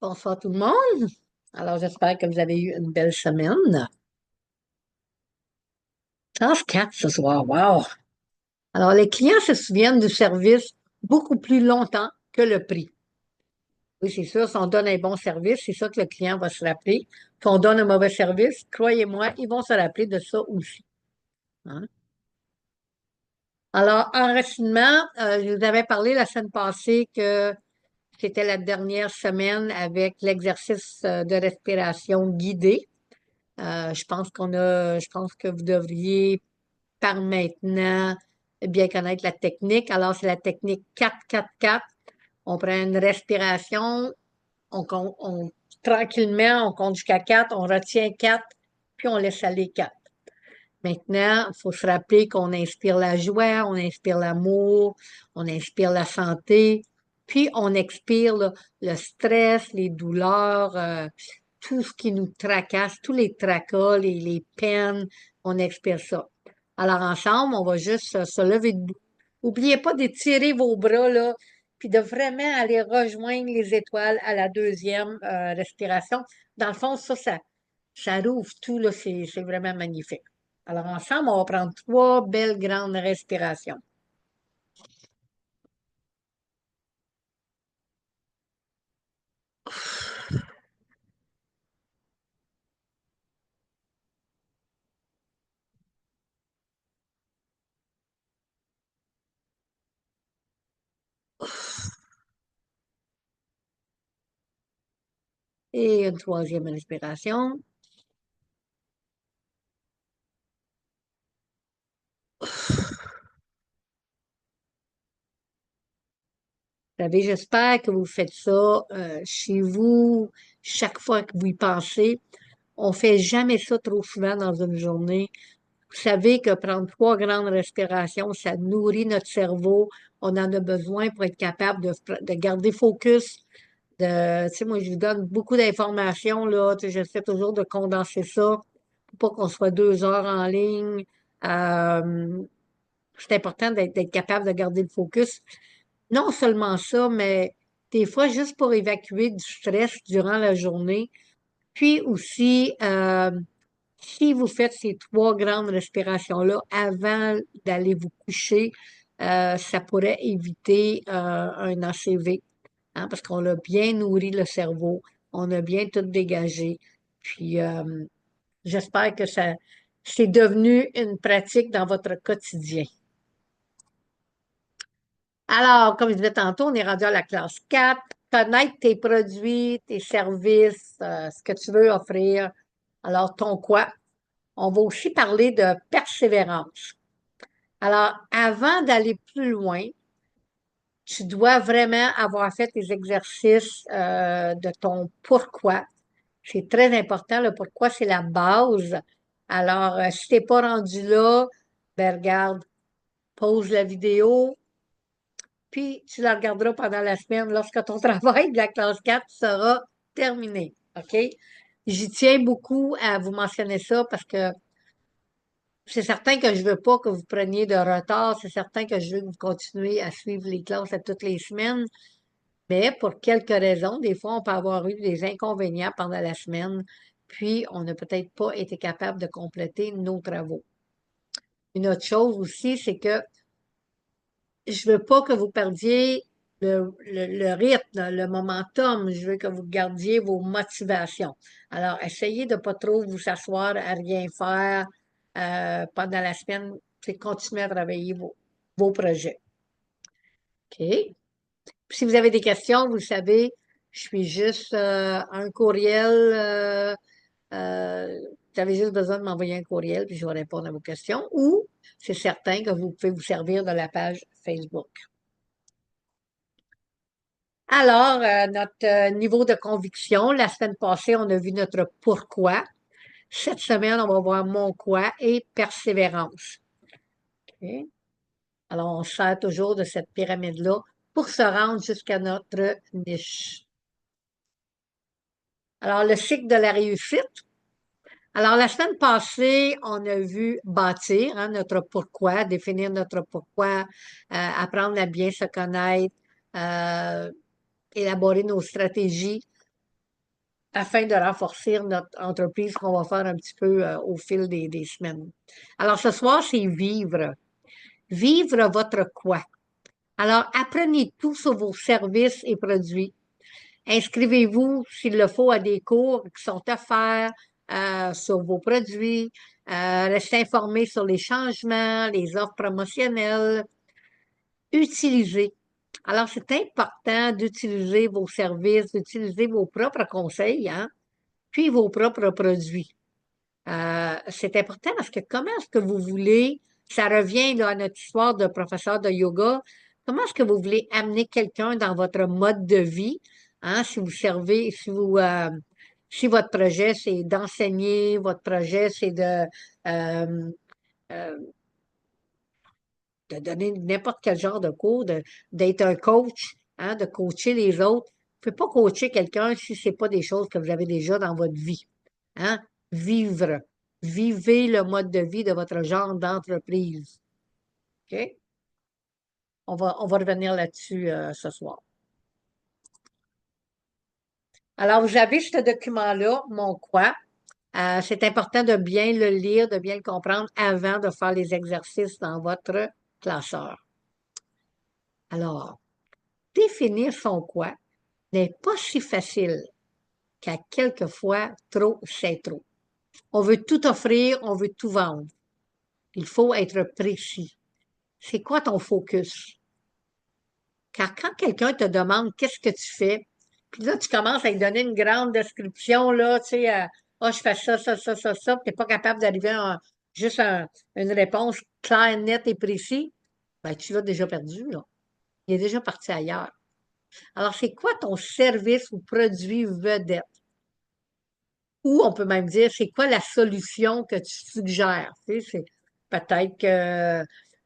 Bonsoir tout le monde. Alors, j'espère que vous avez eu une belle semaine. Classe 4 ce soir, wow! Alors, les clients se souviennent du service beaucoup plus longtemps que le prix. Oui, c'est sûr, si on donne un bon service, c'est ça que le client va se rappeler. Si on donne un mauvais service, croyez-moi, ils vont se rappeler de ça aussi. Hein? Alors, enracinement, je vous avais parlé la semaine passée que c'était la dernière semaine avec l'exercice de respiration guidée. Je pense que vous devriez par maintenant bien connaître la technique. Alors, c'est la technique 4-4-4. On prend une respiration, tranquillement, on compte jusqu'à 4, on retient 4, puis on laisse aller 4. Maintenant, il faut se rappeler qu'on inspire la joie, on inspire l'amour, on inspire la santé, puis on expire le stress, les douleurs, tout ce qui nous tracasse, tous les tracas, les peines, on expire ça. Alors ensemble, on va juste se lever debout. N'oubliez pas d'étirer vos bras, là, puis de vraiment aller rejoindre les étoiles à la deuxième respiration. Dans le fond, ça rouvre tout, là, c'est vraiment magnifique. Alors, ensemble, on va prendre trois belles grandes respirations. Et une troisième respiration. Vous savez, j'espère que vous faites ça chez vous, chaque fois que vous y pensez. On fait jamais ça trop souvent dans une journée. Vous savez que prendre trois grandes respirations, ça nourrit notre cerveau. On en a besoin pour être capable de garder focus. Tu sais, moi, je vous donne beaucoup d'informations, là. Tu sais, j'essaie toujours de condenser ça pour pas qu'on soit 2 heures en ligne. Euh, c'est important d'être capable de garder le focus. Non seulement ça, mais des fois, juste pour évacuer du stress durant la journée. Puis aussi, si vous faites ces trois grandes respirations-là avant d'aller vous coucher, ça pourrait éviter un ACV, hein, parce qu'on a bien nourri le cerveau, on a bien tout dégagé. Puis, j'espère que ça, c'est devenu une pratique dans votre quotidien. Alors, comme je disais tantôt, on est rendu à la classe 4. Connaître tes produits, tes services, ce que tu veux offrir. Alors, ton quoi? On va aussi parler de persévérance. Alors, avant d'aller plus loin, tu dois vraiment avoir fait les exercices de ton pourquoi. C'est très important. Le pourquoi, c'est la base. Alors, si t'es pas rendu là, ben regarde, pause la vidéo, puis tu la regarderas pendant la semaine lorsque ton travail de la classe 4 sera terminé. OK? J'y tiens beaucoup à vous mentionner ça parce que c'est certain que je veux pas que vous preniez de retard. C'est certain que je veux que vous continuez à suivre les classes à toutes les semaines. Mais pour quelques raisons, des fois, on peut avoir eu des inconvénients pendant la semaine, puis on n'a peut-être pas été capable de compléter nos travaux. Une autre chose aussi, c'est que je veux pas que vous perdiez le rythme, le momentum. Je veux que vous gardiez vos motivations. Alors, essayez de pas trop vous asseoir à rien faire pendant la semaine. C'est continuer à travailler vos projets. OK? Puis si vous avez des questions, vous savez, je suis juste un courriel. Vous avez juste besoin de m'envoyer un courriel, puis je vais répondre à vos questions. Ou c'est certain que vous pouvez vous servir de la page Facebook. Alors, notre niveau de conviction, la semaine passée, on a vu notre pourquoi. Cette semaine, on va voir mon quoi et persévérance. OK? Alors, on sert toujours de cette pyramide-là pour se rendre jusqu'à notre niche. Alors, le cycle de la réussite. Alors, la semaine passée, on a vu bâtir, hein, notre pourquoi, définir notre pourquoi, apprendre à bien se connaître, élaborer nos stratégies. afin de renforcer notre entreprise qu'on va faire un petit peu au fil des semaines. Alors, ce soir, c'est vivre. Vivre votre quoi? Alors, apprenez tout sur vos services et produits. Inscrivez-vous, s'il le faut, à des cours qui sont offerts sur vos produits. Restez informé sur les changements, les offres promotionnelles. Utilisez. Alors, c'est important d'utiliser vos services, d'utiliser vos propres conseils, hein, puis vos propres produits. C'est important parce que comment est-ce que vous voulez, ça revient là, à notre histoire de professeur de yoga, comment est-ce que vous voulez amener quelqu'un dans votre mode de vie, hein, si vous servez, si votre projet c'est d'enseigner, votre projet c'est euh, euh, de donner n'importe quel genre de cours, d'être un coach, hein, de coacher les autres. Vous ne pouvez pas coacher quelqu'un si ce n'est pas des choses que vous avez déjà dans votre vie. Hein? Vivre. Vivez le mode de vie de votre genre d'entreprise. OK? On va revenir là-dessus ce soir. Alors, vous avez ce document-là, mon quoi. C'est important de bien le lire, de bien le comprendre avant de faire les exercices dans votre classeur. Alors, définir son quoi n'est pas si facile qu'à quelquefois trop, c'est trop. On veut tout offrir, on veut tout vendre. Il faut être précis. C'est quoi ton focus? Car quand quelqu'un te demande qu'est-ce que tu fais, puis là, tu commences à lui donner une grande description, là, tu sais, je fais ça, ça, ça, ça, ça, puis tu n'es pas capable d'arriver à juste une réponse claire, nette et précise, ben, tu l'as déjà perdu, là. Il est déjà parti ailleurs. Alors, c'est quoi ton service ou produit vedette? Ou on peut même dire, c'est quoi la solution que tu suggères? Tu sais, c'est peut-être que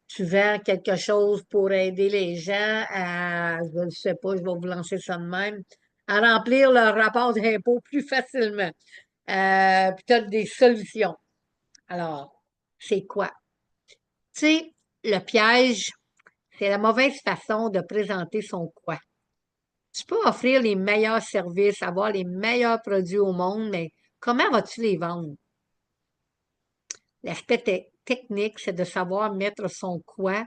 tu vends quelque chose pour aider les gens à, je ne sais pas, je vais vous lancer ça de même, à remplir leur rapport d'impôt plus facilement. Puis tu as des solutions. Alors, c'est quoi? Tu sais, le piège, c'est la mauvaise façon de présenter son quoi. Tu peux offrir les meilleurs services, avoir les meilleurs produits au monde, mais comment vas-tu les vendre? L'aspect technique, c'est de savoir mettre son quoi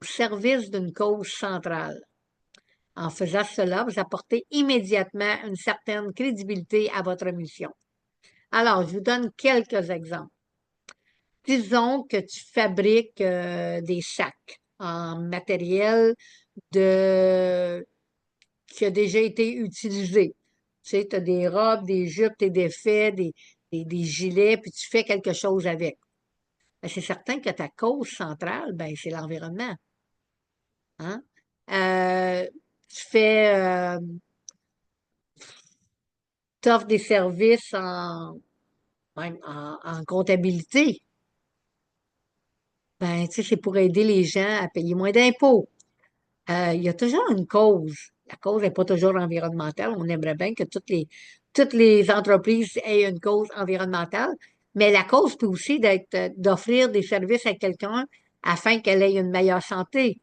au service d'une cause centrale. En faisant cela, vous apportez immédiatement une certaine crédibilité à votre mission. Alors, je vous donne quelques exemples. Disons que tu fabriques des sacs en matériel de... qui a déjà été utilisé. Tu sais, tu as des robes, des jupes, des défaits, des gilets, puis tu fais quelque chose avec. Ben, c'est certain que ta cause centrale, ben, c'est l'environnement. Hein? Euh, tu fais, t'offres des services même en comptabilité. Ben, tu sais, c'est pour aider les gens à payer moins d'impôts. Il y a toujours une cause. La cause n'est pas toujours environnementale. On aimerait bien que toutes les entreprises aient une cause environnementale, mais la cause peut aussi d'offrir des services à quelqu'un afin qu'elle ait une meilleure santé,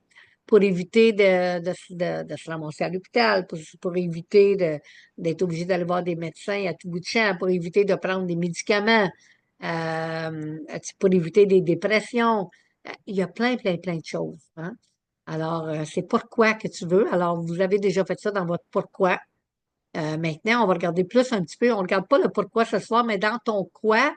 pour éviter de se ramasser à l'hôpital, pour éviter d'être obligé d'aller voir des médecins à tout bout de champ, pour éviter de prendre des médicaments, pour éviter des dépressions. Il y a plein, plein, plein de choses, hein. Alors, c'est pourquoi que tu veux. Alors, vous avez déjà fait ça dans votre pourquoi. Maintenant, on va regarder plus un petit peu. On ne regarde pas le pourquoi ce soir, mais dans ton quoi,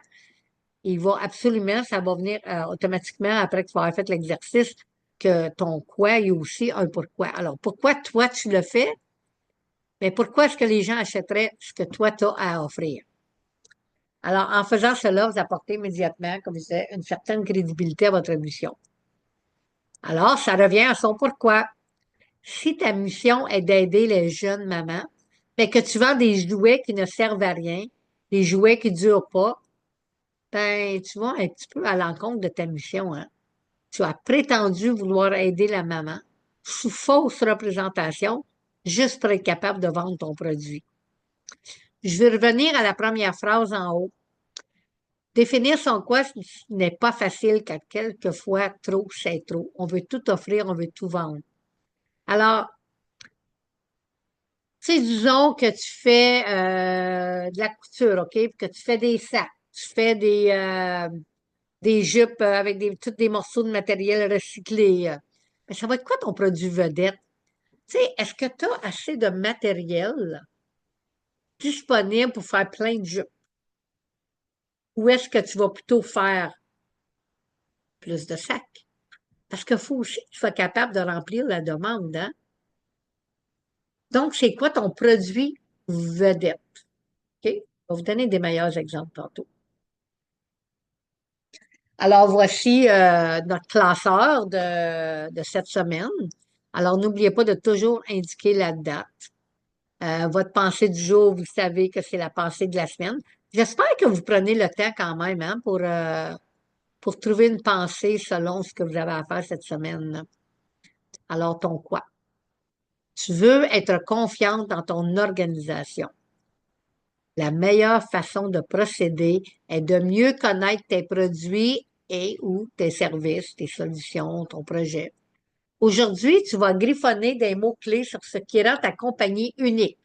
il va absolument, ça va venir automatiquement après que tu vas avoir fait l'exercice, que ton quoi, il y a aussi un pourquoi. Alors, pourquoi toi, tu le fais? Mais pourquoi est-ce que les gens achèteraient ce que toi, tu as à offrir? Alors, en faisant cela, vous apportez immédiatement, comme je disais, une certaine crédibilité à votre mission. Alors, ça revient à son pourquoi. Si ta mission est d'aider les jeunes mamans, mais que tu vends des jouets qui ne servent à rien, des jouets qui ne durent pas, ben, tu vas un petit peu à l'encontre de ta mission, hein. Tu as prétendu vouloir aider la maman sous fausse représentation, juste pour être capable de vendre ton produit. Je vais revenir à la première phrase en haut. Définir son quoi ce n'est pas facile car quelquefois trop, c'est trop. On veut tout offrir, on veut tout vendre. Alors, Tu sais, disons que tu fais de la couture, OK? Puis que tu fais des sacs, tu fais des jupes avec tous des morceaux de matériel recyclé. Mais ça va être quoi ton produit vedette? Tu sais, est-ce que tu as assez de matériel disponible pour faire plein de jupes? Ou est-ce que tu vas plutôt faire plus de sacs? Parce qu'il faut aussi que tu sois capable de remplir la demande, hein? Donc, c'est quoi ton produit vedette? OK? Je vais vous donner des meilleurs exemples tantôt. Alors, voici notre classeur de cette semaine. Alors, n'oubliez pas de toujours indiquer la date. Votre pensée du jour, vous savez que c'est la pensée de la semaine. J'espère que vous prenez le temps quand même hein, pour trouver une pensée selon ce que vous avez à faire cette semaine. Alors, ton quoi? Tu veux être confiante dans ton organisation. La meilleure façon de procéder est de mieux connaître tes produits et ou tes services, tes solutions, ton projet. Aujourd'hui, tu vas griffonner des mots-clés sur ce qui rend ta compagnie unique.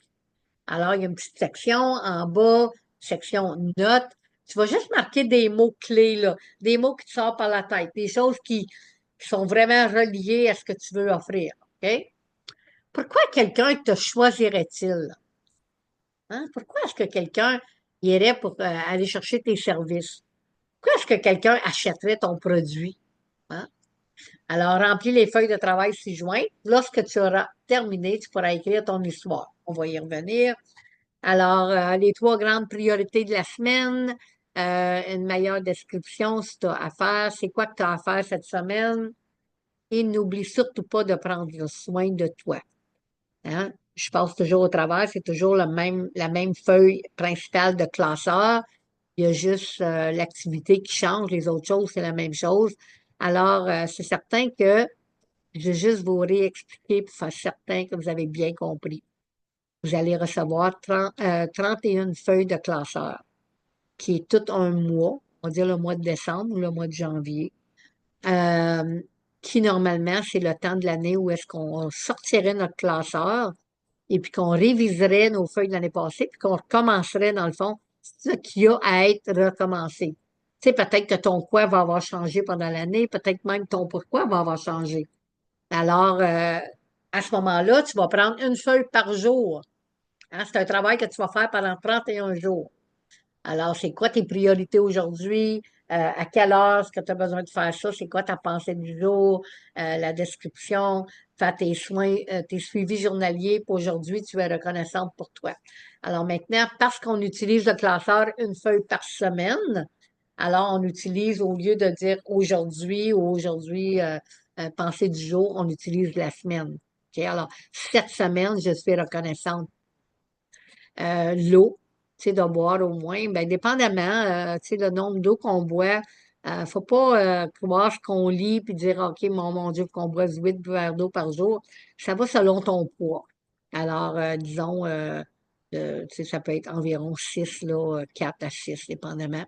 Alors, il y a une petite section en bas, section notes. Tu vas juste marquer des mots-clés, là, des mots qui te sortent par la tête, des choses qui sont vraiment reliées à ce que tu veux offrir. OK? Pourquoi quelqu'un te choisirait-il? Hein? Pourquoi est-ce que quelqu'un irait pour aller chercher tes services? Pourquoi est-ce que quelqu'un achèterait ton produit? Hein? Alors, remplis les feuilles de travail ci-jointes. Lorsque tu auras terminé, tu pourras écrire ton histoire. On va y revenir. Alors, les trois grandes priorités de la semaine, une meilleure description si tu as à faire, c'est quoi que tu as à faire cette semaine, et n'oublie surtout pas de prendre soin de toi. Hein? Je passe toujours au travers, c'est toujours la même feuille principale de classeur. Il y a juste l'activité qui change, les autres choses, c'est la même chose. Alors, c'est certain que je vais juste vous réexpliquer pour faire certain que vous avez bien compris. Vous allez recevoir 31 feuilles de classeur, qui est tout un mois, on va dire le mois de décembre ou le mois de janvier, euh, qui normalement, c'est le temps de l'année où est-ce qu'on sortirait notre classeur et puis qu'on réviserait nos feuilles de l'année passée, puis qu'on recommencerait, dans le fond, ce qui a à être recommencé. Tu sais, peut-être que ton quoi va avoir changé pendant l'année, peut-être même ton pourquoi va avoir changé. Alors, à ce moment-là, tu vas prendre une feuille par jour. Hein, c'est un travail que tu vas faire pendant 31 jours. Alors, c'est quoi tes priorités aujourd'hui? À quelle heure est-ce que tu as besoin de faire ça? C'est quoi ta pensée du jour? La description, faire tes soins, tes suivis journaliers. Pour aujourd'hui, tu es reconnaissante pour toi. Alors maintenant, parce qu'on utilise le classeur une feuille par semaine, alors on utilise, au lieu de dire aujourd'hui ou aujourd'hui, pensée du jour, on utilise la semaine. OK? Alors, cette semaine, je suis reconnaissante l'eau, tu sais, de boire au moins, ben, dépendamment, tu sais, le nombre d'eau qu'on boit, faut pas croire ce qu'on lit puis dire, OK, mon Dieu, qu'on boit 8 verres d'eau par jour. Ça va selon ton poids. Alors, disons, tu sais, ça peut être environ 6 là, 4 à 6 dépendamment.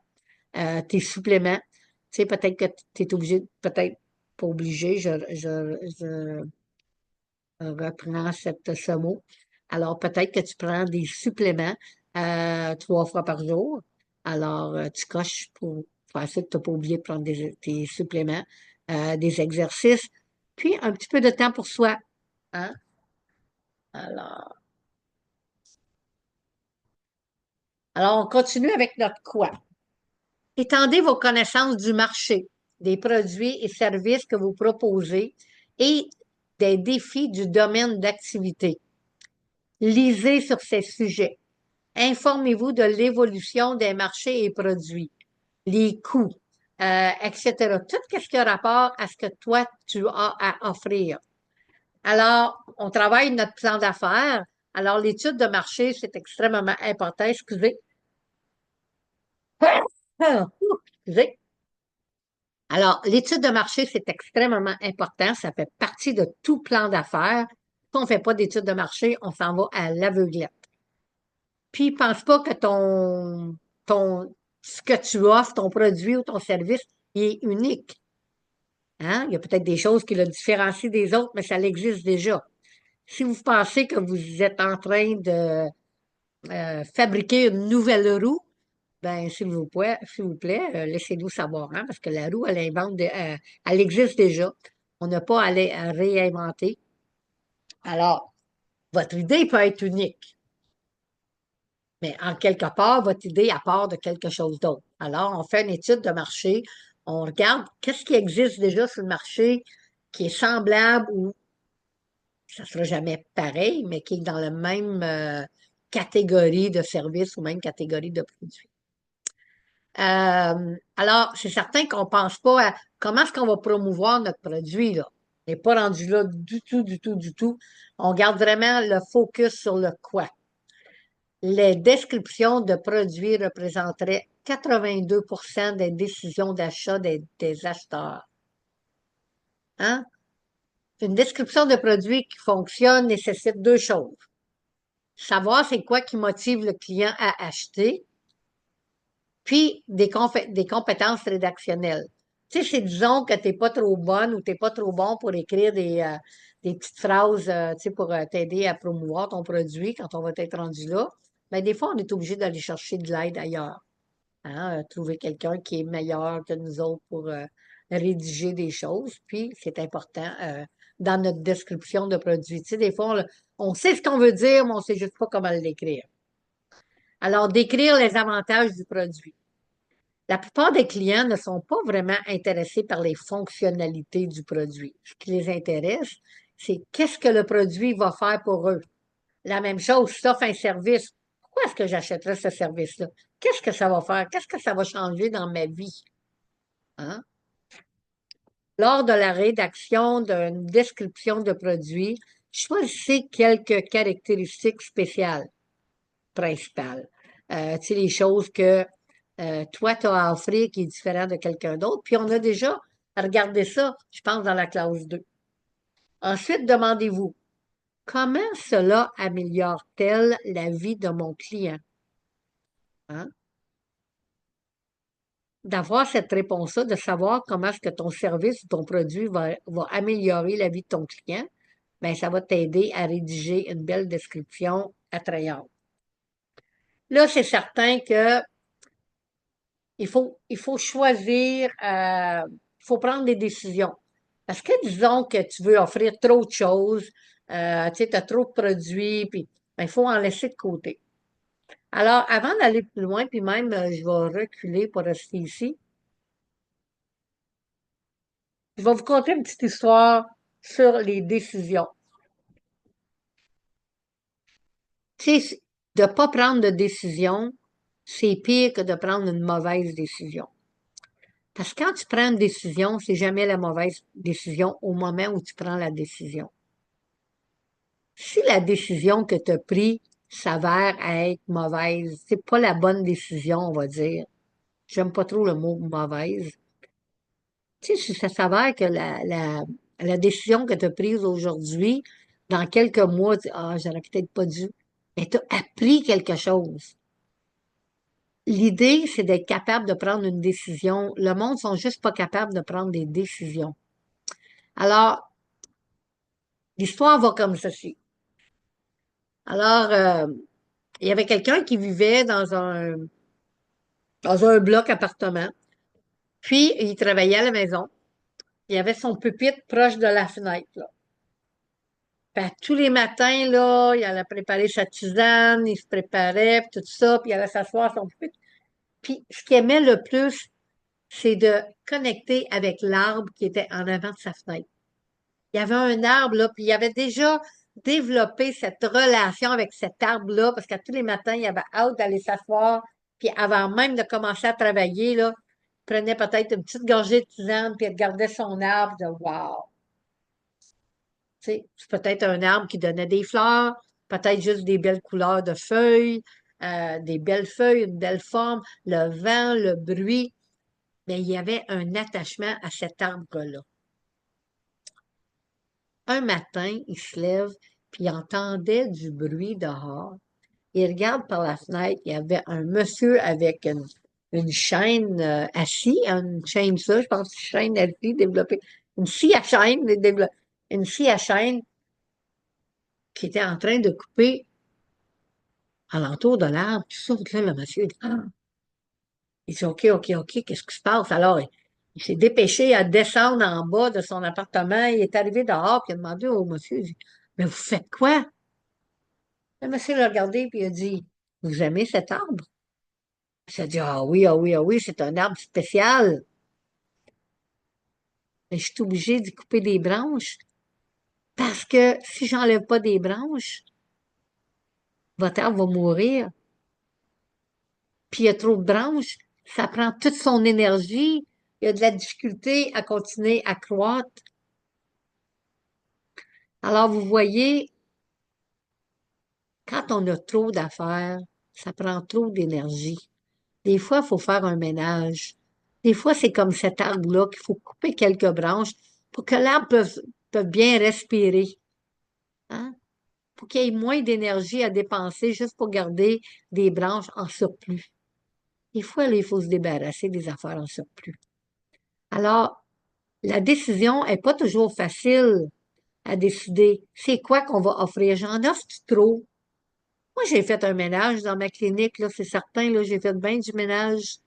Tes suppléments, tu sais, peut-être que tu es obligé, peut-être pas obligé, je reprends ce mot. Alors, peut-être que tu prends des suppléments 3 fois par jour. Alors, tu coches pour faire ça que tu n'as pas oublié de prendre tes suppléments, des exercices, puis un petit peu de temps pour soi. Hein? Alors, alors, on continue avec notre quoi. Étendez vos connaissances du marché, des produits et services que vous proposez et des défis du domaine d'activité. Lisez sur ces sujets. Informez-vous de l'évolution des marchés et produits, les coûts, etc. Tout ce qui a rapport à ce que toi, tu as à offrir. Alors, on travaille notre plan d'affaires. Alors, l'étude de marché, c'est extrêmement important. Excusez. Excusez. Alors, l'étude de marché, c'est extrêmement important. Ça fait partie de tout plan d'affaires. Si on ne fait pas d'étude de marché, on s'en va à l'aveuglette. Puis, pense pas que ce que tu offres, ton produit ou ton service, il est unique. Hein? Il y a peut-être des choses qui le différencient des autres, mais ça existe déjà. Si vous pensez que vous êtes en train de fabriquer une nouvelle roue, ben s'il vous plaît, laissez-nous savoir, hein, parce que la roue, elle existe déjà. On n'a pas à réinventer. Alors, votre idée peut être unique, mais en quelque part, votre idée à part de quelque chose d'autre. Alors, on fait une étude de marché, on regarde qu'est-ce qui existe déjà sur le marché qui est semblable ou ça ne sera jamais pareil, mais qui est dans la même catégorie de services ou même catégorie de produits. Alors, c'est certain qu'on ne pense pas à comment est-ce qu'on va promouvoir notre produit, là. On n'est pas rendu là du tout, du tout, du tout. On garde vraiment le focus sur le quoi. Les descriptions de produits représenteraient 82% des décisions d'achat des acheteurs. Hein? Une description de produit qui fonctionne nécessite deux choses. Savoir c'est quoi qui motive le client à acheter, puis des compétences rédactionnelles. Tu sais, c'est disons que t'es pas trop bonne ou t'es pas trop bon pour écrire des petites phrases, tu sais, pour t'aider à promouvoir ton produit quand on va être rendu là. Mais des fois, on est obligé d'aller chercher de l'aide ailleurs. Hein, trouver quelqu'un qui est meilleur que nous autres pour rédiger des choses. Puis, c'est important dans notre description de produit. Tu sais, des fois, on sait ce qu'on veut dire, mais on sait juste pas comment l'écrire. Alors, décrire les avantages du produit. La plupart des clients ne sont pas vraiment intéressés par les fonctionnalités du produit. Ce qui les intéresse, c'est qu'est-ce que le produit va faire pour eux. La même chose, si tu offres un service, pourquoi est-ce que j'achèterais ce service-là? Qu'est-ce que ça va faire? Qu'est-ce que ça va changer dans ma vie? Hein? Lors de la rédaction d'une description de produit, choisissez quelques caractéristiques spéciales, principales. Tu sais, les choses que toi, tu as à offrir qui est différent de quelqu'un d'autre. Puis on a déjà regardé ça, je pense, dans la classe 2. Ensuite, demandez-vous, comment cela améliore-t-elle la vie de mon client? Hein? D'avoir cette réponse-là, de savoir comment est-ce que ton service ou ton produit va améliorer la vie de ton client, bien, ça va t'aider à rédiger une belle description attrayante. Là, c'est certain que il faut choisir, il faut prendre des décisions. Parce que disons que tu veux offrir trop de choses, tu sais, tu as trop de produits, puis ben, il faut en laisser de côté. Alors, avant d'aller plus loin, puis même, je vais reculer pour rester ici, je vais vous conter une petite histoire sur les décisions. Tu sais, de ne pas prendre de décision, c'est pire que de prendre une mauvaise décision. Parce que quand tu prends une décision, c'est jamais la mauvaise décision au moment où tu prends la décision. Si la décision que tu as prise s'avère être mauvaise, c'est pas la bonne décision, on va dire. J'aime pas trop le mot mauvaise. Tu sais, si ça s'avère que la décision que tu as prise aujourd'hui, dans quelques mois, tu dis, ah, j'aurais peut-être pas dû. Mais tu as appris quelque chose. L'idée, c'est d'être capable de prendre une décision. Le monde sont juste pas capables de prendre des décisions. Alors, l'histoire va comme ceci. Alors, il y avait quelqu'un qui vivait dans un bloc appartement. Puis, il travaillait à la maison. Il avait son pupitre proche de la fenêtre, là. Puis, tous les matins, là, il allait préparer sa tisane, il se préparait, puis tout ça, puis il allait s'asseoir à son pupitre. Puis, ce qu'il aimait le plus, c'est de connecter avec l'arbre qui était en avant de sa fenêtre. Il y avait un arbre, là, puis il avait déjà développé cette relation avec cet arbre-là, parce qu'à tous les matins, il avait hâte d'aller s'asseoir, puis avant même de commencer à travailler, là, il prenait peut-être une petite gorgée de tisane, puis il regardait son arbre, de wow! Tu sais, c'est peut-être un arbre qui donnait des fleurs, peut-être juste des belles couleurs de feuilles, des belles feuilles, une belle forme, le vent, le bruit, mais il y avait un attachement à cet arbre-là. Un matin, il se lève, puis il entendait du bruit dehors. Il regarde par la fenêtre, il y avait un monsieur avec une chaîne assis, une chaîne ça, je pense, une chaîne assis développée, une scie à chaîne, une scie à chaîne, qui était en train de couper alentour de l'arbre, tout ça. Puis là, le monsieur, il dit, OK, OK, OK, qu'est-ce qui se passe? Alors, il s'est dépêché à descendre en bas de son appartement. Il est arrivé dehors, puis il a demandé au monsieur, il dit, mais vous faites quoi? Le monsieur l'a regardé, puis il a dit, vous aimez cet arbre? Il a dit, ah oui, ah oui, ah oui, c'est un arbre spécial. Mais je suis obligé d'y couper des branches parce que si j'enlève pas des branches, votre arbre va mourir. Puis il y a trop de branches, ça prend toute son énergie. Il y a de la difficulté à continuer à croître. Alors, vous voyez, quand on a trop d'affaires, ça prend trop d'énergie. Des fois, il faut faire un ménage. Des fois, c'est comme cet arbre-là qu'il faut couper quelques branches pour que l'arbre peut bien respirer. Hein? Pour qu'il y ait moins d'énergie à dépenser juste pour garder des branches en surplus. Des fois, là, il faut se débarrasser des affaires en surplus. Alors, la décision est pas toujours facile à décider. C'est quoi qu'on va offrir? J'en offre trop. Moi, j'ai fait un ménage dans ma clinique, là, c'est certain, là, j'ai fait bien du ménage.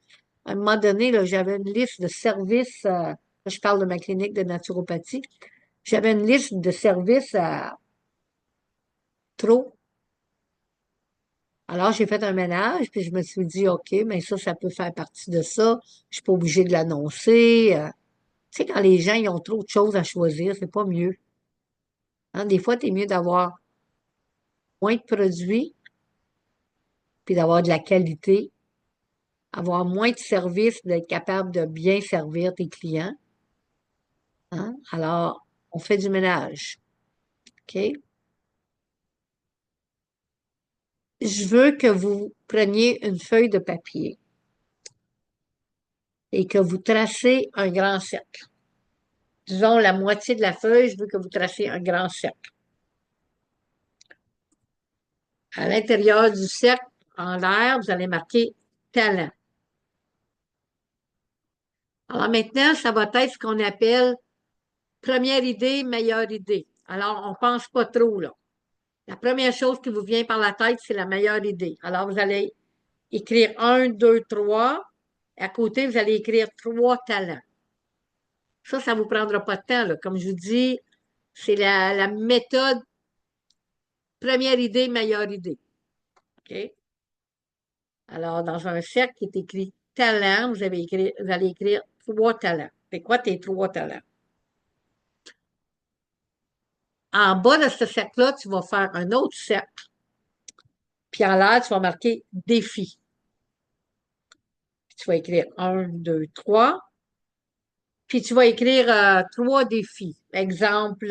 À un moment donné, là, j'avais une liste de services, je parle de ma clinique de naturopathie, j'avais une liste de services trop. Alors, j'ai fait un ménage, puis je me suis dit, OK, mais ça peut faire partie de ça. Je suis pas obligée de l'annoncer. Tu sais, quand les gens, ils ont trop de choses à choisir, c'est pas mieux. Hein? Des fois, c'est mieux d'avoir moins de produits, puis d'avoir de la qualité, avoir moins de services, d'être capable de bien servir tes clients. Hein? Alors, on fait du ménage. OK? Je veux que vous preniez une feuille de papier et que vous tracez un grand cercle. Disons la moitié de la feuille, je veux que vous tracez un grand cercle. À l'intérieur du cercle, en l'air, vous allez marquer talent. Alors maintenant, ça va être ce qu'on appelle première idée, meilleure idée. Alors, on pense pas trop, là. La première chose qui vous vient par la tête, c'est la meilleure idée. Alors, vous allez écrire un, deux, trois. À côté, vous allez écrire trois talents. Ça vous prendra pas de temps, là. Comme je vous dis, c'est la méthode première idée, meilleure idée. OK? Alors, dans un cercle qui est écrit talent, vous allez écrire trois talents. C'est quoi tes trois talents? En bas de ce cercle-là, tu vas faire un autre cercle. Puis en l'air, tu vas marquer défi. Puis tu vas écrire un, deux, trois. Puis tu vas écrire trois défis. Exemple,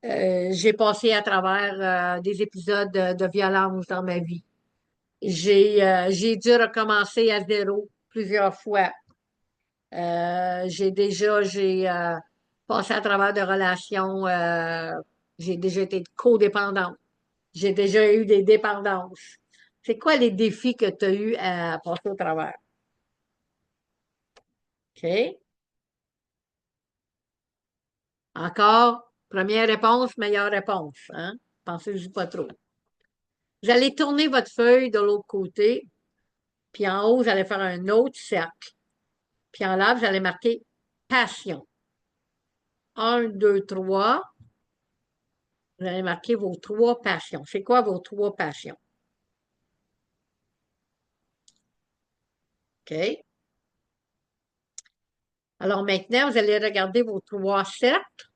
j'ai passé à travers des épisodes de violence dans ma vie. J'ai dû recommencer à zéro plusieurs fois. J'ai passé à travers de relations. J'ai déjà été codépendante. J'ai déjà eu des dépendances. C'est quoi les défis que tu as eu à passer au travers? OK? Encore, première réponse, meilleure réponse. Hein? Pensez-y pas trop. Vous allez tourner votre feuille de l'autre côté, puis en haut, vous allez faire un autre cercle. Puis en là, vous allez marquer passion. Un, deux, trois. Vous allez marquer vos trois passions. C'est quoi vos trois passions? OK? Alors maintenant, vous allez regarder vos trois cercles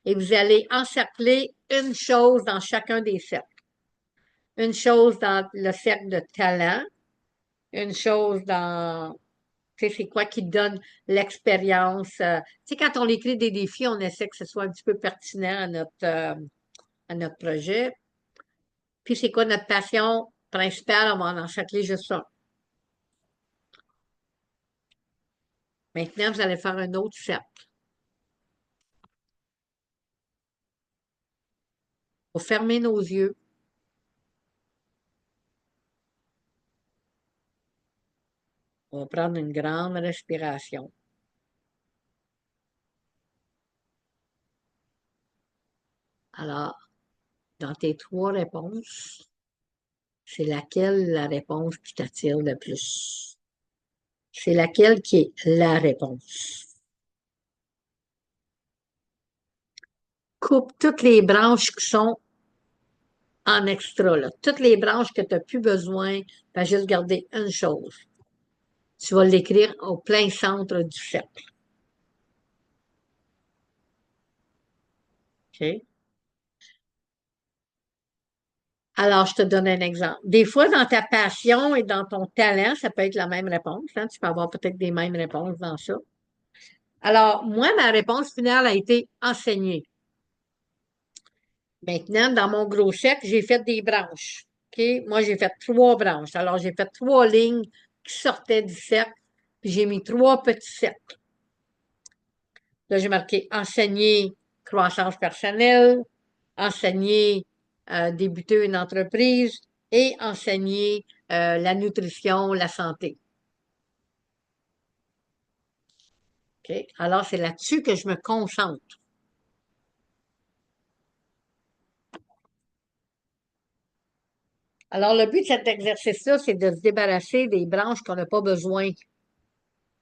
et vous allez encercler une chose dans chacun des cercles. Une chose dans le cercle de talent, une chose dans, tu sais, c'est quoi qui donne l'expérience. Tu sais, quand on écrit des défis, on essaie que ce soit un petit peu pertinent à notre projet. Puis c'est quoi notre passion principale? On va en encercler juste un. Maintenant, vous allez faire un autre cercle. On va fermer nos yeux. On va prendre une grande respiration. Alors, dans tes trois réponses, c'est laquelle la réponse qui t'attire le plus? C'est laquelle qui est la réponse? Coupe toutes les branches qui sont en extra, là. Toutes les branches que tu n'as plus besoin, tu vas juste garder une chose. Tu vas l'écrire au plein centre du cercle. OK? Alors, je te donne un exemple. Des fois, dans ta passion et dans ton talent, ça peut être la même réponse, hein. Tu peux avoir peut-être des mêmes réponses dans ça. Alors, moi, ma réponse finale a été enseigner. Maintenant, dans mon gros chèque, j'ai fait des branches. OK? Moi, j'ai fait trois branches. Alors, j'ai fait trois lignes qui sortaient du cercle, puis j'ai mis trois petits cercles. Là, j'ai marqué enseigner croissance personnelle, enseigner débuter une entreprise et enseigner la nutrition, la santé. OK? Alors, c'est là-dessus que je me concentre. Alors, le but de cet exercice-là, c'est de se débarrasser des branches qu'on n'a pas besoin.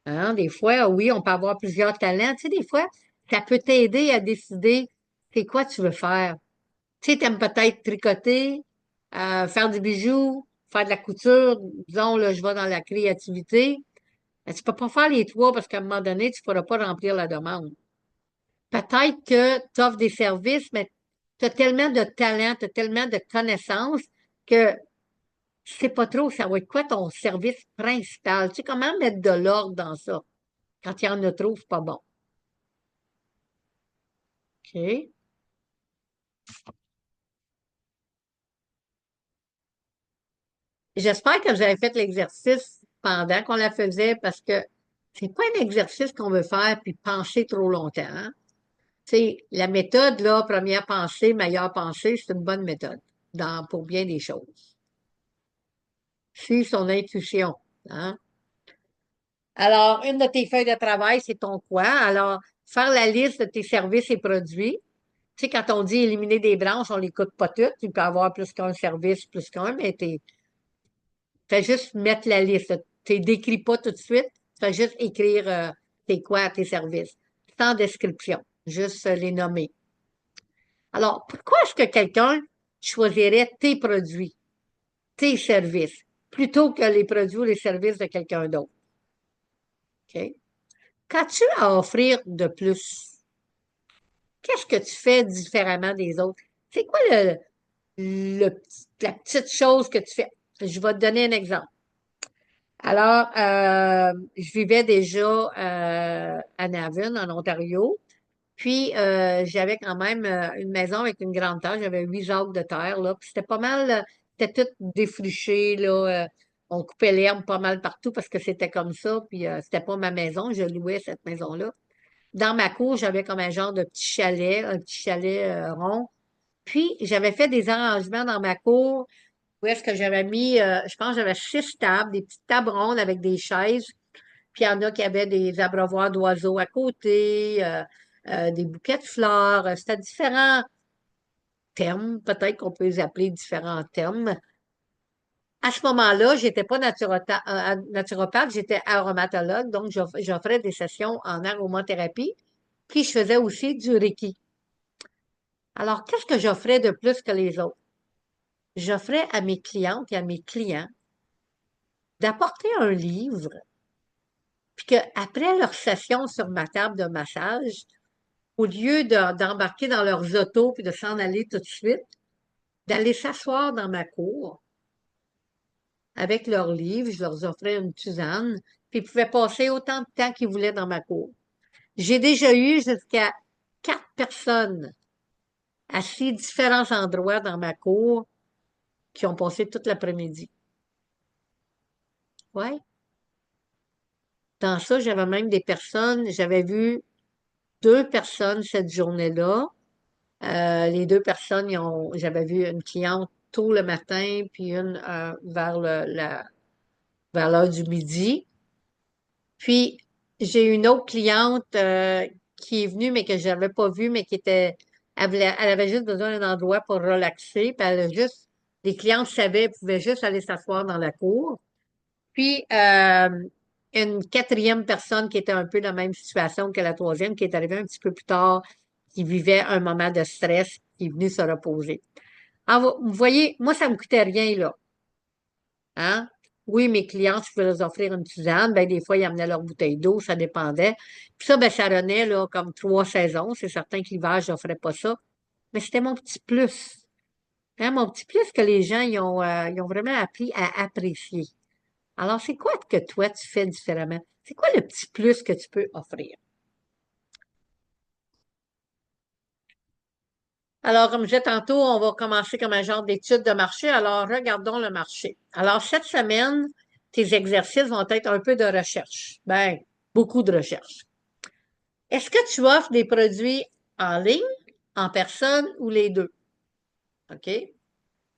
Hein? Des fois, oui, on peut avoir plusieurs talents. Tu sais, des fois, ça peut t'aider à décider c'est quoi tu veux faire. Tu sais, t'aimes peut-être tricoter, faire du bijou, faire de la couture. Disons, là, je vais dans la créativité. Mais tu peux pas faire les trois parce qu'à un moment donné, tu pourras pas remplir la demande. Peut-être que tu offres des services, mais tu as tellement de talent, tu as tellement de connaissances que tu sais pas trop ça va être quoi ton service principal. Tu sais comment mettre de l'ordre dans ça? Quand il y en a trop, c'est pas bon. OK? J'espère que vous avez fait l'exercice pendant qu'on la faisait parce que c'est pas un exercice qu'on veut faire puis penser trop longtemps, hein. Tu sais, la méthode, là, première pensée, meilleure pensée, c'est une bonne méthode pour bien des choses. Suivre son intuition, hein. Alors, une de tes feuilles de travail, c'est ton quoi? Alors, faire la liste de tes services et produits. Tu sais, quand on dit éliminer des branches, on les coûte pas toutes. Il peut y avoir plus qu'un service, plus qu'un, mais fais juste mettre la liste. Tu décris pas tout de suite. Fais juste écrire tes quoi, tes services. Sans description. Juste les nommer. Alors, pourquoi est-ce que quelqu'un choisirait tes produits, tes services, plutôt que les produits ou les services de quelqu'un d'autre? OK? Qu'as-tu à offrir de plus? Qu'est-ce que tu fais différemment des autres? C'est quoi la petite chose que tu fais? Je vais te donner un exemple. Alors, je vivais déjà à Navan, en Ontario. Puis, j'avais quand même une maison avec une grande terre. J'avais 8 acres de terre, là. Puis, c'était pas mal, c'était tout défriché, là. On coupait l'herbe pas mal partout parce que c'était comme ça. Puis, c'était pas ma maison. Je louais cette maison-là. Dans ma cour, j'avais comme un genre de un petit chalet rond. Puis, j'avais fait des arrangements dans ma cour où est-ce que j'avais mis, je pense, que j'avais 6 tables, des petites tables rondes avec des chaises. Puis, il y en a qui avaient des abreuvoirs d'oiseaux à côté, des bouquets de fleurs. C'était différents termes. Peut-être qu'on peut les appeler différents termes. À ce moment-là, j'étais pas naturopathe, j'étais aromatologue. Donc, j'offrais des sessions en aromathérapie. Puis, je faisais aussi du Reiki. Alors, qu'est-ce que j'offrais de plus que les autres? J'offrais à mes clientes et à mes clients d'apporter un livre, puis qu'après leur session sur ma table de massage, au lieu d'embarquer dans leurs autos puis de s'en aller tout de suite, d'aller s'asseoir dans ma cour avec leurs livres, je leur offrais une tisane, puis ils pouvaient passer autant de temps qu'ils voulaient dans ma cour. J'ai déjà eu jusqu'à 4 personnes assis différents endroits dans ma cour qui ont passé toute l'après-midi. Ouais. Dans ça, j'avais même des personnes, j'avais vu 2 personnes cette journée-là. Les 2 personnes, j'avais vu une cliente tôt le matin, puis une vers l'heure du midi. Puis, j'ai une autre cliente qui est venue, mais que je n'avais pas vue, mais qui était Elle avait juste besoin d'un endroit pour relaxer, puis les clientes savaient, pouvaient juste aller s'asseoir dans la cour. Puis, une quatrième personne qui était un peu dans la même situation que la troisième, qui est arrivée un petit peu plus tard, qui vivait un moment de stress, qui est venue se reposer. Alors, vous voyez, moi, ça me coûtait rien, là. Hein? Oui, mes clients, je pouvais leur offrir une tisane. Ben, des fois, ils amenaient leur bouteille d'eau, ça dépendait. Puis ça, ben, ça donnait, là, comme 3 saisons. C'est certain que l'hiver, je n'offrais pas ça. Mais c'était mon petit plus. Hein, mon petit plus que les gens, ils ont vraiment appris à apprécier. Alors, c'est quoi que toi, tu fais différemment? C'est quoi le petit plus que tu peux offrir? Alors, comme je disais tantôt, on va commencer comme un genre d'étude de marché. Alors, regardons le marché. Alors, cette semaine, tes exercices vont être un peu de recherche. Ben, beaucoup de recherche. Est-ce que tu offres des produits en ligne, en personne ou les deux? OK?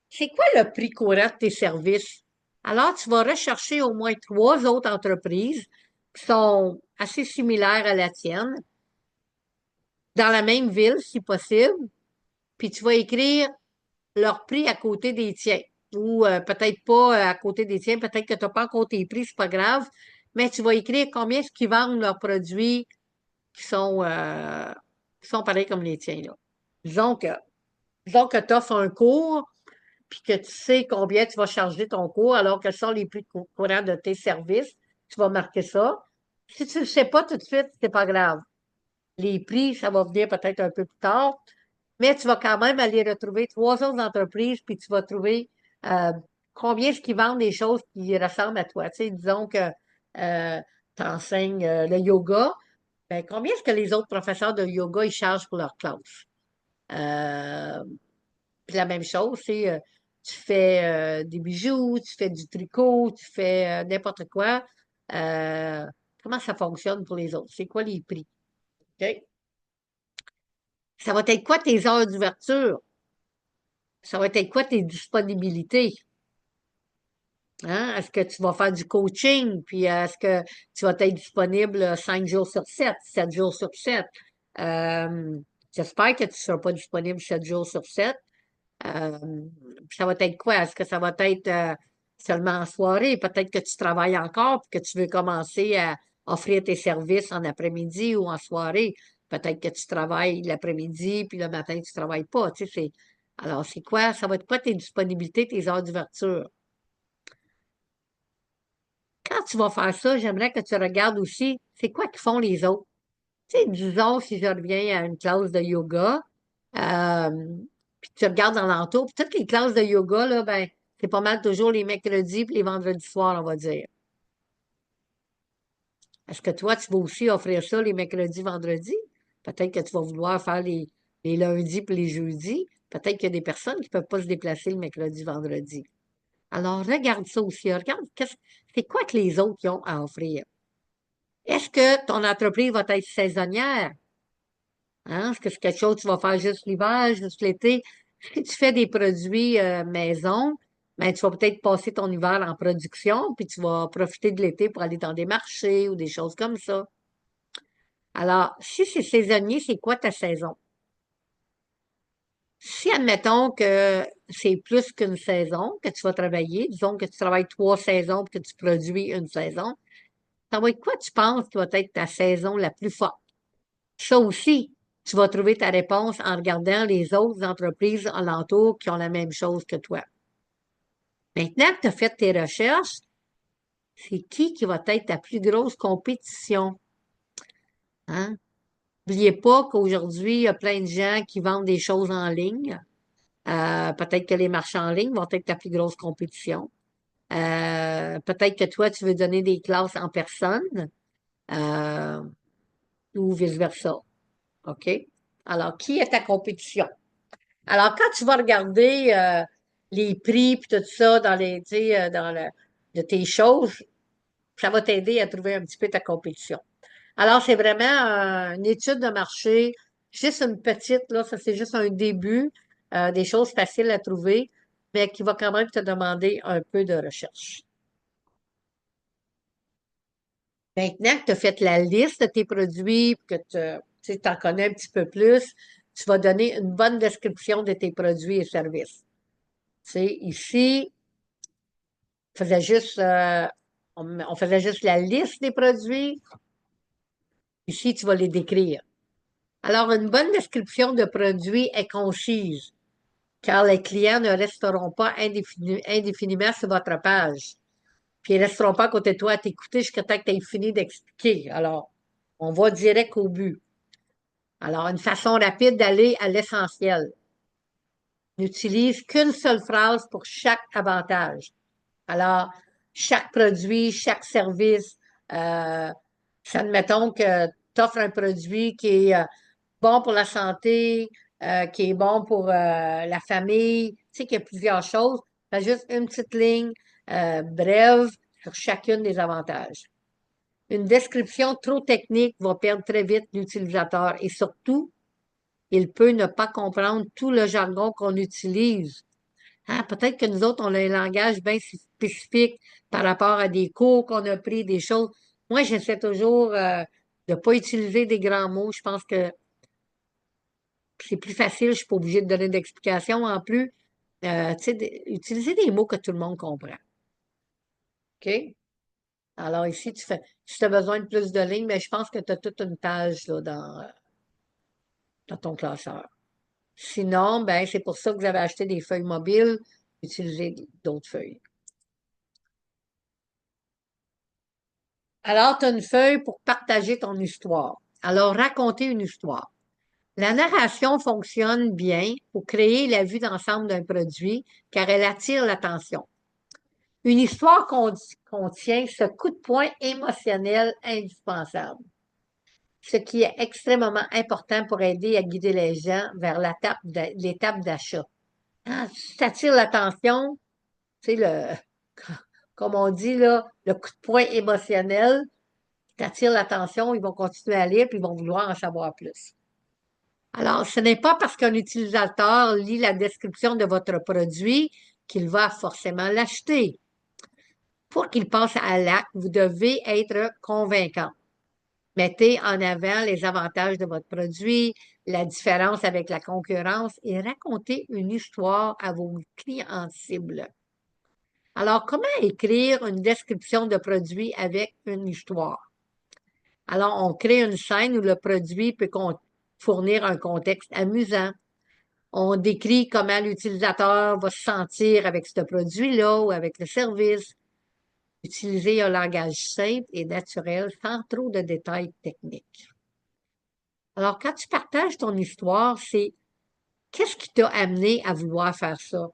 C'est quoi le prix courant de tes services? Alors, tu vas rechercher au moins 3 autres entreprises qui sont assez similaires à la tienne, dans la même ville, si possible, puis tu vas écrire leur prix à côté des tiens. Ou peut-être pas à côté des tiens, peut-être que tu n'as pas encore tes prix, c'est pas grave, mais tu vas écrire combien est-ce qu'ils vendent leurs produits qui sont, euh, qui sont pareils comme les tiens, là. Disons que, disons que tu offres un cours, puis que tu sais combien tu vas charger ton cours, alors quels sont les prix courants de tes services, tu vas marquer ça. Si tu ne le sais pas tout de suite, c'est pas grave. Les prix, ça va venir peut-être un peu plus tard, mais tu vas quand même aller retrouver 3 autres entreprises, puis tu vas trouver euh, combien est-ce qu'ils vendent des choses qui ressemblent à toi. Tu sais, disons que tu enseignes le yoga, ben, combien est-ce que les autres professeurs de yoga ils chargent pour leur classe? Euh, Puis la même chose, c'est tu fais des bijoux, tu fais du tricot, tu fais n'importe quoi. Euh, Comment ça fonctionne pour les autres? C'est quoi les prix? OK? Ça va être quoi tes heures d'ouverture? Ça va être quoi tes disponibilités? Hein? Est-ce que tu vas faire du coaching? Puis est-ce que tu vas être disponible 5 jours sur 7, 7 jours sur 7? Euh, J'espère que tu ne seras pas disponible 7 jours sur 7. Euh, Ça va être quoi? Est-ce que ça va être seulement en soirée? Peut-être que tu travailles encore puis que tu veux commencer à offrir tes services en après-midi ou en soirée. Peut-être que tu travailles l'après-midi puis le matin, tu ne travailles pas. Tu sais, alors, c'est quoi? Ça va être quoi tes disponibilités, tes heures d'ouverture? Quand tu vas faire ça, j'aimerais que tu regardes aussi, c'est quoi qu'ils font les autres. Tu sais, disons, si je reviens à une classe de yoga, euh, puis tu regardes dans l'entour, puis toutes les classes de yoga, là, ben, c'est pas mal toujours les mercredis puis les vendredis soirs, on va dire. Est-ce que toi, tu vas aussi offrir ça les mercredis, vendredis? Peut-être que tu vas vouloir faire les lundis puis les jeudis. Peut-être qu'il y a des personnes qui ne peuvent pas se déplacer le mercredi, vendredi. Alors, regarde ça aussi. Regarde, c'est quoi que les autres y ont à offrir? Est-ce que ton entreprise va être saisonnière? Hein? Est-ce que c'est quelque chose que tu vas faire juste l'hiver, juste l'été? Si tu fais des produits maison, ben, tu vas peut-être passer ton hiver en production, puis tu vas profiter de l'été pour aller dans des marchés ou des choses comme ça. Alors, si c'est saisonnier, c'est quoi ta saison? Si, admettons que c'est plus qu'une saison que tu vas travailler, disons que tu travailles 3 saisons puis que tu produis une saison, ça va être quoi tu penses qui va être ta saison la plus forte? Ça aussi, tu vas trouver ta réponse en regardant les autres entreprises alentours qui ont la même chose que toi. Maintenant que tu as fait tes recherches, c'est qui va être ta plus grosse compétition? Hein? N'oubliez pas qu'aujourd'hui, il y a plein de gens qui vendent des choses en ligne. Peut-être que les marchands en ligne vont être ta plus grosse compétition. Peut-être que toi, tu veux donner des classes en personne euh, ou vice-versa. OK? Alors, qui est ta compétition? Alors, quand tu vas regarder les prix puis tout ça dans les, tu sais, de tes choses, ça va t'aider à trouver un petit peu ta compétition. Alors, c'est vraiment une étude de marché, juste une petite, là, ça c'est juste un début, des choses faciles à trouver, mais qui va quand même te demander un peu de recherche. Maintenant que tu as fait la liste de tes produits, que tu en connais un petit peu plus, tu vas donner une bonne description de tes produits et services. Tu sais, ici, on faisait juste, on faisait juste la liste des produits. Ici, tu vas les décrire. Alors, une bonne description de produit est concise, car les clients ne resteront pas indéfiniment sur votre page. Puis ils resteront pas à côté de toi à t'écouter jusqu'à temps que tu aies fini d'expliquer. Alors, on va direct au but. Alors, une façon rapide d'aller à l'essentiel. N'utilise qu'une seule phrase pour chaque avantage. Alors, chaque produit, chaque service, euh, admettons que tu offres un produit qui est bon pour la santé, qui est bon pour la famille, tu sais qu'il y a plusieurs choses. Fais juste une petite ligne brève sur chacune des avantages. Une description trop technique va perdre très vite l'utilisateur et surtout, il peut ne pas comprendre tout le jargon qu'on utilise. Hein, peut-être que nous autres, on a un langage bien spécifique par rapport à des cours qu'on a pris, des choses. Moi, j'essaie toujours de ne pas utiliser des grands mots. Je pense que c'est plus facile, je ne suis pas obligée de donner d'explications. En plus, tu sais, utiliser des mots que tout le monde comprend. OK? Alors ici, si tu as besoin de plus de lignes, mais je pense que tu as toute une page là, dans ton classeur. Sinon, ben, c'est pour ça que vous avez acheté des feuilles mobiles, utilisez d'autres feuilles. Alors, tu as une feuille pour partager ton histoire. Alors, raconter une histoire. La narration fonctionne bien pour créer la vue d'ensemble d'un produit car elle attire l'attention. Une histoire contient ce coup de poing émotionnel indispensable, ce qui est extrêmement important pour aider à guider les gens vers l'étape d'achat. Ah, si ça attire l'attention, tu sais, comme on dit, là, le coup de poing émotionnel, t'attire l'attention, ils vont continuer à lire, puis ils vont vouloir en savoir plus. Alors, ce n'est pas parce qu'un utilisateur lit la description de votre produit qu'il va forcément l'acheter. Pour qu'il passe à l'acte, vous devez être convaincant. Mettez en avant les avantages de votre produit, la différence avec la concurrence et racontez une histoire à vos clients cibles. Alors, comment écrire une description de produit avec une histoire? Alors, on crée une scène où le produit peut fournir un contexte amusant. On décrit comment l'utilisateur va se sentir avec ce produit-là ou avec le service. Utilisez un langage simple et naturel sans trop de détails techniques. Alors, quand tu partages ton histoire, c'est qu'est-ce qui t'a amené à vouloir faire ça?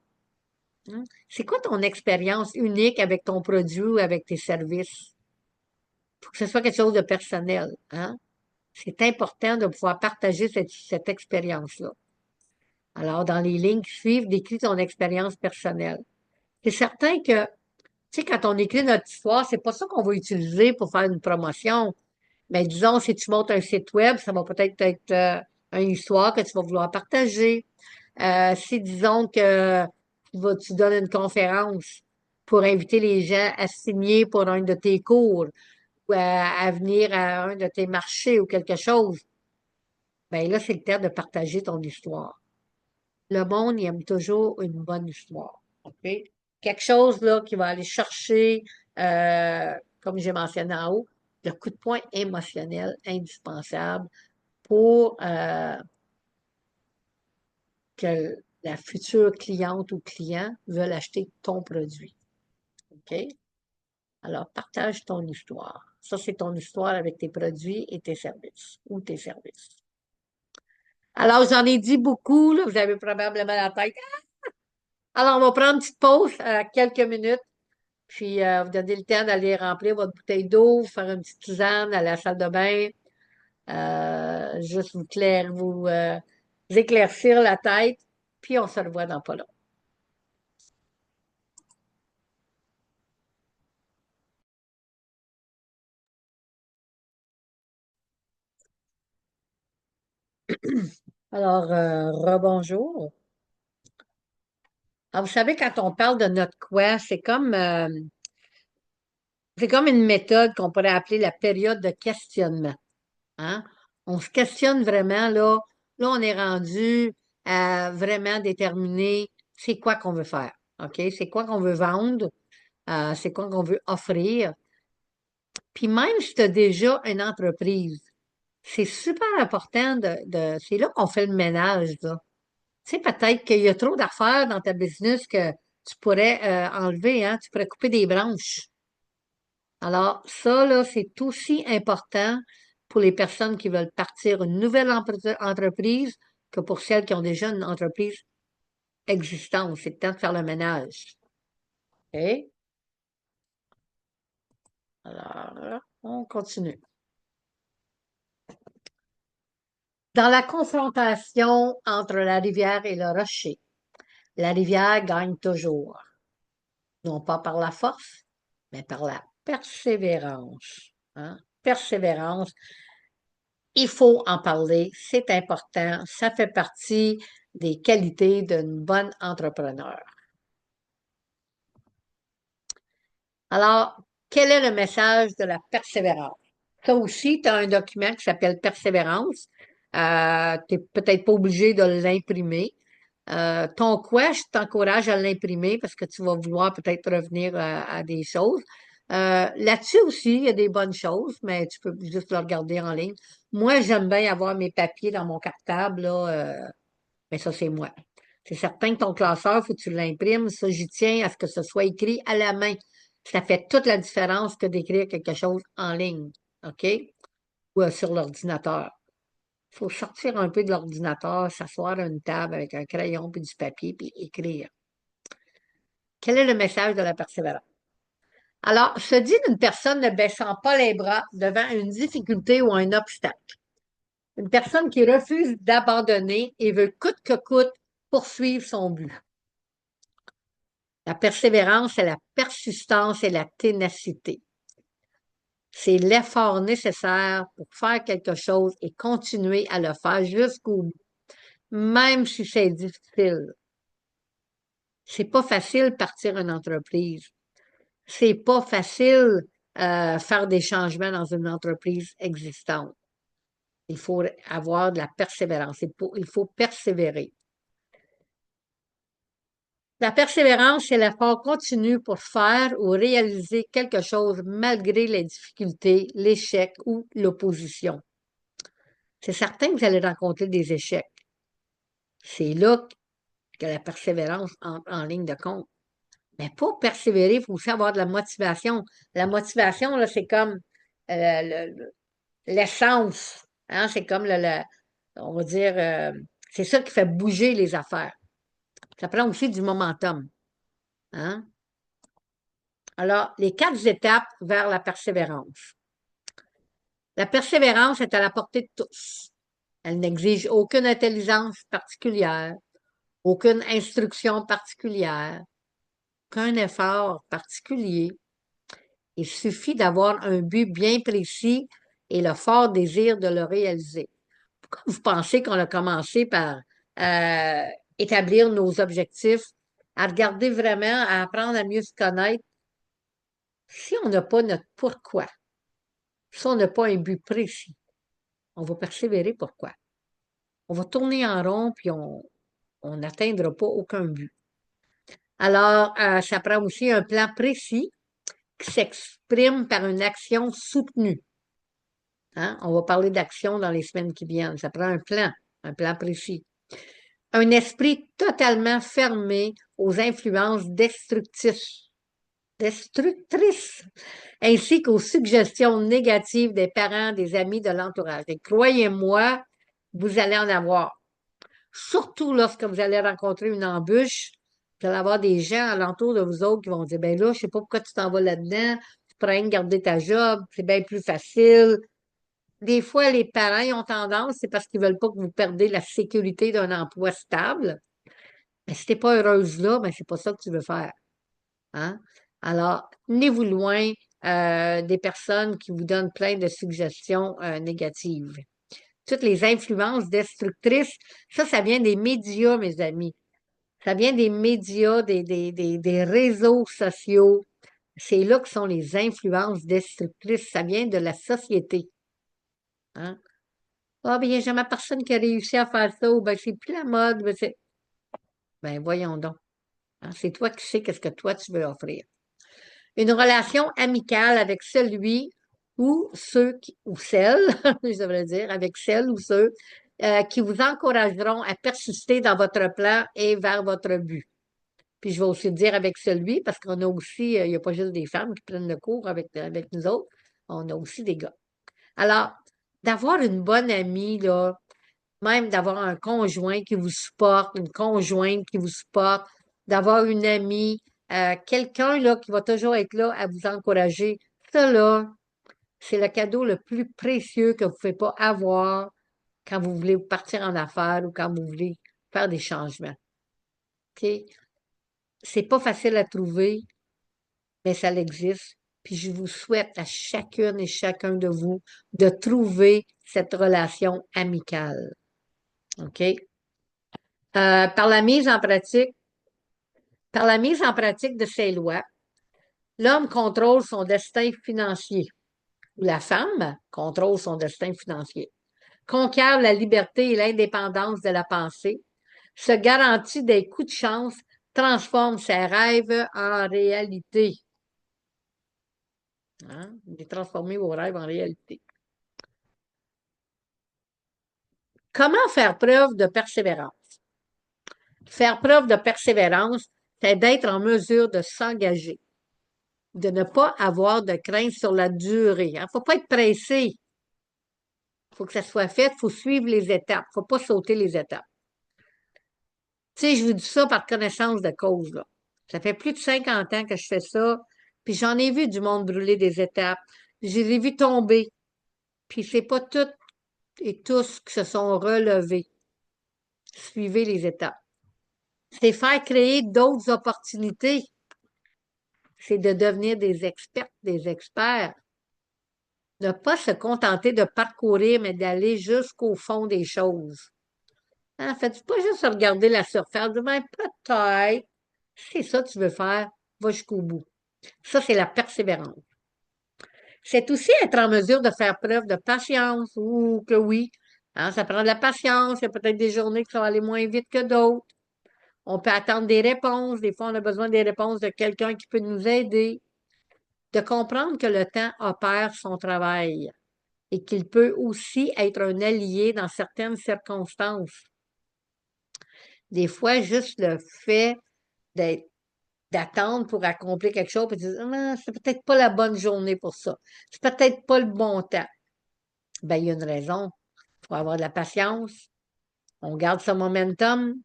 Hein? C'est quoi ton expérience unique avec ton produit ou avec tes services? Faut que ce soit quelque chose de personnel, hein? C'est important de pouvoir partager cette expérience-là. Alors, dans les lignes qui suivent, décris ton expérience personnelle. C'est certain que, tu sais, quand on écrit notre histoire, c'est pas ça qu'on va utiliser pour faire une promotion. Mais disons, si tu montes un site web, ça va peut-être être, une histoire que tu vas vouloir partager. Si disons que tu donnes une conférence pour inviter les gens à signer pour un de tes cours ou à venir à un de tes marchés ou quelque chose, ben là, c'est le temps de partager ton histoire. Le monde, il aime toujours une bonne histoire. OK? Quelque chose là qui va aller chercher, comme j'ai mentionné en haut, le coup de poing émotionnel indispensable pour que la future cliente ou client veuille acheter ton produit. OK? Alors, partage ton histoire. Ça, c'est ton histoire avec tes produits et tes services ou tes services. Alors, j'en ai dit beaucoup, là, vous avez probablement la tête. Alors, on va prendre une petite pause, quelques minutes, puis vous donner le temps d'aller remplir votre bouteille d'eau, faire une petite tisane à la salle de bain, juste vous éclaircir la tête, puis on se revoit dans pas long. Alors, rebonjour. Alors, vous savez, quand on parle de notre quoi, c'est comme une méthode qu'on pourrait appeler la période de questionnement. Hein? On se questionne vraiment là, Là, on est rendu à vraiment déterminer c'est quoi qu'on veut faire. OK? C'est quoi qu'on veut vendre, c'est quoi qu'on veut offrir. Puis même si tu as déjà une entreprise, c'est super important c'est là qu'on fait le ménage, là. Tu sais, peut-être qu'il y a trop d'affaires dans ta business que tu pourrais enlever, hein? Tu pourrais couper des branches. Alors, ça, là, c'est aussi important pour les personnes qui veulent partir une nouvelle entreprise que pour celles qui ont déjà une entreprise existante. C'est le temps de faire le ménage. OK? Alors, on continue. Dans la confrontation entre la rivière et le rocher, la rivière gagne toujours, non pas par la force, mais par la persévérance. Hein? Persévérance, il faut en parler, c'est important, ça fait partie des qualités d'une bonne entrepreneur. Alors, quel est le message de la persévérance? Ça aussi, tu as un document qui s'appelle Persévérance. Tu n'es peut-être pas obligé de l'imprimer. Ton quoi, je t'encourage à l'imprimer parce que tu vas vouloir peut-être revenir à des choses. Là-dessus aussi, il y a des bonnes choses, mais tu peux juste le regarder en ligne. Moi, j'aime bien avoir mes papiers dans mon cartable, là, mais ça, c'est moi. C'est certain que ton classeur, il faut que tu l'imprimes. Ça, j'y tiens à ce que ce soit écrit à la main. Ça fait toute la différence que d'écrire quelque chose en ligne, OK? Ou sur l'ordinateur. Il faut sortir un peu de l'ordinateur, s'asseoir à une table avec un crayon puis du papier, puis écrire. Quel est le message de la persévérance? Alors, se dit d'une personne ne baissant pas les bras devant une difficulté ou un obstacle. Une personne qui refuse d'abandonner et veut coûte que coûte poursuivre son but. La persévérance, c'est la persistance et la ténacité. C'est l'effort nécessaire pour faire quelque chose et continuer à le faire jusqu'au bout, même si c'est difficile. C'est pas facile partir une entreprise. C'est pas facile faire des changements dans une entreprise existante. Il faut avoir de la persévérance. Il faut persévérer. La persévérance, c'est l'effort continu pour faire ou réaliser quelque chose malgré les difficultés, l'échec ou l'opposition. C'est certain que vous allez rencontrer des échecs. C'est là que la persévérance entre en ligne de compte. Mais pour persévérer, il faut aussi avoir de la motivation. La motivation, là, c'est comme l'essence. Hein? C'est comme on va dire, c'est ça qui fait bouger les affaires. Ça prend aussi du momentum. Hein? Alors, les 4 étapes vers la persévérance. La persévérance est à la portée de tous. Elle n'exige aucune intelligence particulière, aucune instruction particulière, aucun effort particulier. Il suffit d'avoir un but bien précis et le fort désir de le réaliser. Pourquoi vous pensez qu'on a commencé par euh, établir nos objectifs, à regarder vraiment, à apprendre à mieux se connaître? Si on n'a pas notre pourquoi, si on n'a pas un but précis, on va persévérer pourquoi? On va tourner en rond puis on n'atteindra pas aucun but. Alors, ça prend aussi un plan précis qui s'exprime par une action soutenue. Hein? On va parler d'action dans les semaines qui viennent. Ça prend un plan précis. Un esprit totalement fermé aux influences destructrices, ainsi qu'aux suggestions négatives des parents, des amis, de l'entourage. Et croyez-moi, vous allez en avoir. Surtout lorsque vous allez rencontrer une embûche, vous allez avoir des gens alentour de vous autres qui vont dire, ben là, je sais pas pourquoi tu t'en vas là-dedans, tu pourrais rien garder ta job, c'est bien plus facile. Des fois, les parents ils ont tendance, c'est parce qu'ils veulent pas que vous perdez la sécurité d'un emploi stable. Mais si t'es pas heureuse là, ben c'est pas ça que tu veux faire. Hein? Alors, tenez-vous loin des personnes qui vous donnent plein de suggestions négatives. Toutes les influences destructrices, ça vient des médias, mes amis. Ça vient des médias, des réseaux sociaux. C'est là que sont les influences destructrices. Ça vient de la société. Hein? Ah, ben, il n'y a jamais personne qui a réussi à faire ça, ou ben, c'est plus la mode, ben, voyons donc. Hein, c'est toi qui sais qu'est-ce que toi tu veux offrir. Une relation amicale avec celui ou ceux ou celles, je devrais dire, avec celles ou ceux qui vous encourageront à persister dans votre plan et vers votre but. Puis je vais aussi dire avec celui, parce qu'on a aussi, il n'y a pas juste des femmes qui prennent le cours avec nous autres, on a aussi des gars. Alors, d'avoir une bonne amie, là, même d'avoir un conjoint qui vous supporte, une conjointe qui vous supporte, d'avoir une amie, quelqu'un là qui va toujours être là à vous encourager. Ça là, c'est le cadeau le plus précieux que vous ne pouvez pas avoir quand vous voulez partir en affaires ou quand vous voulez faire des changements. OK? C'est pas facile à trouver, mais ça existe. Puis je vous souhaite à chacune et chacun de vous de trouver cette relation amicale. OK? Par la mise en pratique Par la mise en pratique de ces lois, l'homme contrôle son destin financier, ou la femme contrôle son destin financier, conquiert la liberté et l'indépendance de la pensée, se garantit des coups de chance, transforme ses rêves en réalité. Hein? Transformer vos rêves en réalité. Comment faire preuve de persévérance? Faire preuve de persévérance, c'est d'être en mesure de s'engager, de ne pas avoir de crainte sur la durée. Il ne faut pas être pressé. Il faut que ça soit fait, il faut suivre les étapes. Il ne faut pas sauter les étapes. Tu sais, je vous dis ça par connaissance de cause, là. Ça fait plus de 50 ans que je fais ça, puis j'en ai vu du monde brûler des étapes. Je les ai vus tomber, puis c'est pas toutes et tous qui se sont relevés. Suivez les étapes. C'est faire créer d'autres opportunités. C'est de devenir des expertes, des experts. Ne pas se contenter de parcourir, mais d'aller jusqu'au fond des choses. Hein, faites pas juste regarder la surface. Ben, peut-être, si c'est ça que tu veux faire, va jusqu'au bout. Ça, c'est la persévérance. C'est aussi être en mesure de faire preuve de patience ou que oui. Hein, ça prend de la patience. Il y a peut-être des journées qui vont aller moins vite que d'autres. On peut attendre des réponses. Des fois, on a besoin des réponses de quelqu'un qui peut nous aider. De comprendre que le temps opère son travail et qu'il peut aussi être un allié dans certaines circonstances. Des fois, juste le fait d'être d'attendre pour accomplir quelque chose, puis de dire, ah, c'est peut-être pas la bonne journée pour ça. C'est peut-être pas le bon temps. Ben, il y a une raison. Il faut avoir de la patience. On garde ce momentum,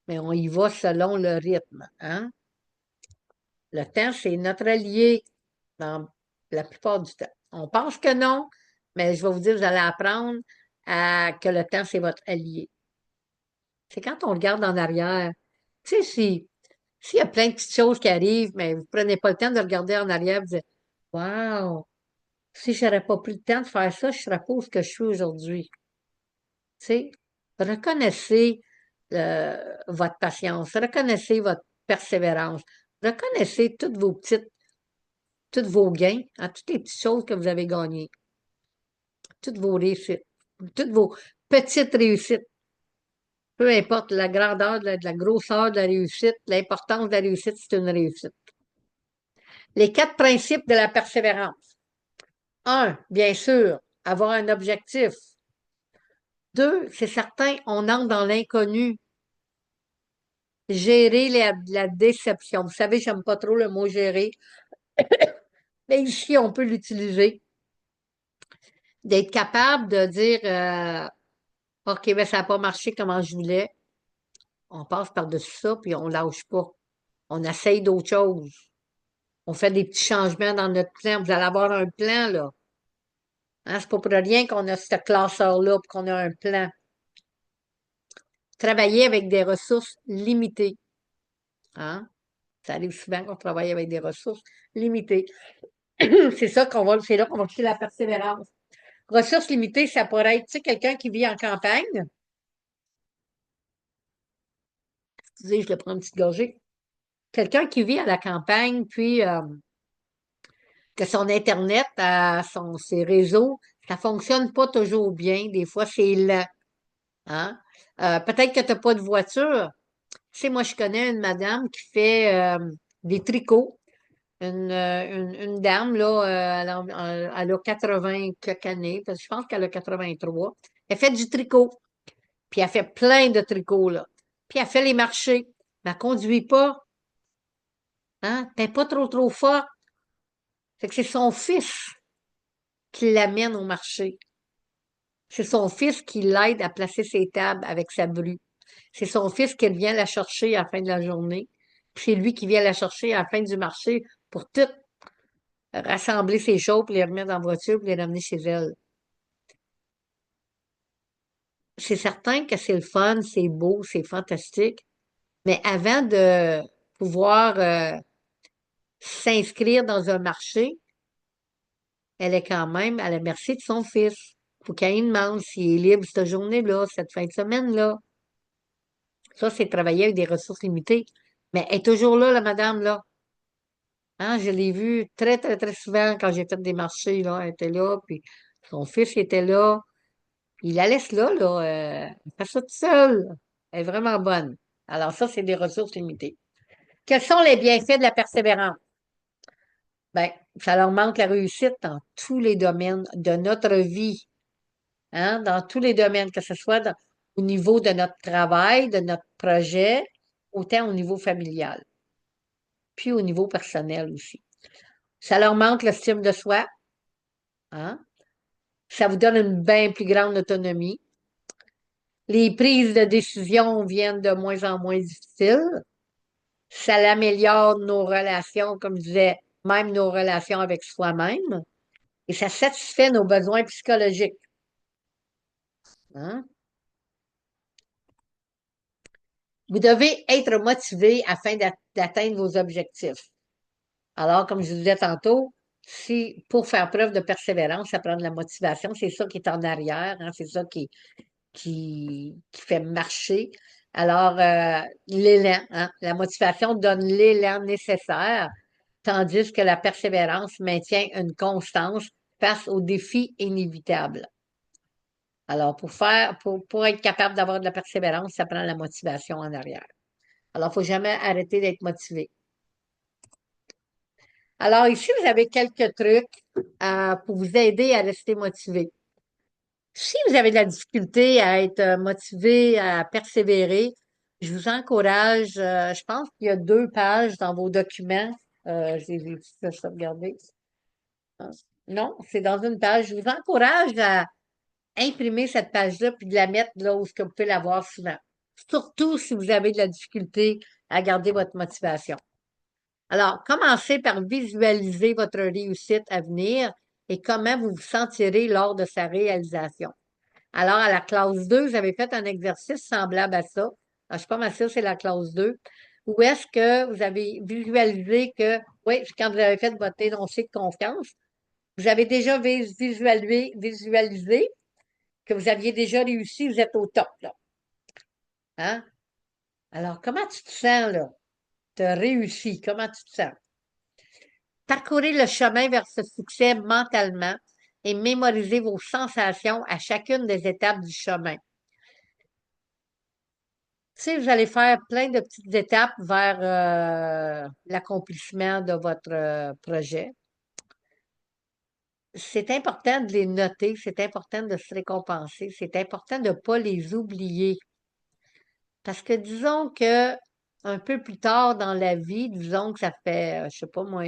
mais on y va selon le rythme. Hein? Le temps, c'est notre allié dans la plupart du temps. On pense que non, mais je vais vous dire, vous allez apprendre que le temps, c'est votre allié. C'est quand on regarde en arrière. Tu sais, s'il y a plein de petites choses qui arrivent, mais vous ne prenez pas le temps de regarder en arrière et de dire, wow, si je n'aurais pas pris le temps de faire ça, je ne serais pas où ce que je suis aujourd'hui. Tu sais, reconnaissez votre patience, reconnaissez votre persévérance, reconnaissez toutes vos gains, hein, toutes les petites choses que vous avez gagnées, toutes vos réussites, toutes vos petites réussites. Peu importe la grandeur, de la grosseur de la réussite, l'importance de la réussite, c'est une réussite. Les 4 principes de la persévérance. Un, bien sûr, avoir un objectif. Deux, c'est certain, on entre dans l'inconnu. Gérer la déception. Vous savez, j'aime pas trop le mot gérer, mais ici, on peut l'utiliser. D'être capable de dire, OK, ben, ça n'a pas marché comme je voulais. On passe par-dessus ça, puis on lâche pas. On essaye d'autres choses. On fait des petits changements dans notre plan. Vous allez avoir un plan, là. Hein, c'est pas pour rien qu'on a cette classeur-là, puis qu'on a un plan. Travailler avec des ressources limitées. Hein? Ça arrive souvent qu'on travaille avec des ressources limitées. C'est là qu'on va créer la persévérance. Ressources limitées, ça pourrait être, tu sais, quelqu'un qui vit en campagne. Excusez, je le prends une petite gorgée. Quelqu'un qui vit à la campagne, puis que son Internet, ses réseaux, Ça fonctionne pas toujours bien. Des fois, c'est lent. Hein? Peut-être que tu n'as pas de voiture. Tu sais, moi, je connais une madame qui fait des tricots. Une dame, là, elle a 80 quelques années, parce que je pense qu'elle a 83. Elle fait du tricot. Puis elle fait plein de tricots, là. Puis elle fait les marchés. Mais elle conduit pas. Hein? Elle n'est pas trop forte. Fait que c'est son fils qui l'amène au marché. C'est son fils qui l'aide à placer ses tables avec sa bru. C'est son fils qui vient la chercher à la fin de la journée. Puis c'est lui qui vient la chercher à la fin du marché pour tout rassembler ses choses, puis les remettre dans la voiture, puis les ramener chez elle. C'est certain que c'est le fun, c'est beau, c'est fantastique, mais avant de pouvoir s'inscrire dans un marché, elle est quand même à la merci de son fils. Faut qu'elle lui demande s'il est libre cette journée-là, cette fin de semaine-là. Ça, c'est travailler avec des ressources limitées. Mais elle est toujours là, la madame, là. Hein, je l'ai vue très souvent quand j'ai fait des marchés, là. Elle était là, puis son fils était là. Il la laisse là, là. Elle fait ça toute seule. Elle est vraiment bonne. Alors, ça, c'est des ressources limitées. Quels sont les bienfaits de la persévérance? Ben, ça leur manque la réussite dans tous les domaines de notre vie, hein, dans tous les domaines, que ce soit au niveau de notre travail, de notre projet, autant au niveau familial, puis au niveau personnel aussi. Ça leur manque l'estime de soi, hein? Ça vous donne une bien plus grande autonomie. Les prises de décision viennent de moins en moins difficiles. Ça améliore nos relations, comme je disais, même nos relations avec soi-même. Et ça satisfait nos besoins psychologiques. Hein? Vous devez être motivé afin d'atteindre vos objectifs. Alors, comme je vous disais tantôt, si pour faire preuve de persévérance, ça prend de la motivation, c'est ça qui est en arrière, hein, c'est ça qui fait marcher. Alors, l'élan, hein, la motivation donne l'élan nécessaire, tandis que la persévérance maintient une constance face aux défis inévitables. Alors, pour être capable d'avoir de la persévérance, ça prend la motivation en arrière. Alors, il ne faut jamais arrêter d'être motivé. Alors, ici, vous avez quelques trucs pour vous aider à rester motivé. Si vous avez de la difficulté à être motivé, à persévérer, je vous encourage, je pense qu'il y a 2 pages dans vos documents. J'ai fait ça, regardez. Non, c'est dans une page. Je vous encourage à imprimer cette page-là puis de la mettre là où ce que vous pouvez la voir souvent. Surtout si vous avez de la difficulté à garder votre motivation. Alors, commencez par visualiser votre réussite à venir et comment vous vous sentirez lors de sa réalisation. Alors, à la classe 2, vous avez fait un exercice semblable à ça. Je ne suis pas mal sûre que c'est la classe 2. Où est-ce que vous avez visualisé que, oui, quand vous avez fait votre énoncé de confiance, vous avez déjà visualisé que vous aviez déjà réussi, vous êtes au top, là. Hein? Alors, comment tu te sens, là? Tu as réussi. Comment tu te sens? Parcourez le chemin vers ce succès mentalement et mémorisez vos sensations à chacune des étapes du chemin. Tu sais, vous allez faire plein de petites étapes vers l'accomplissement de votre projet. C'est important de les noter, c'est important de se récompenser, c'est important de ne pas les oublier. Parce que disons que un peu plus tard dans la vie, disons que ça fait, je sais pas moi,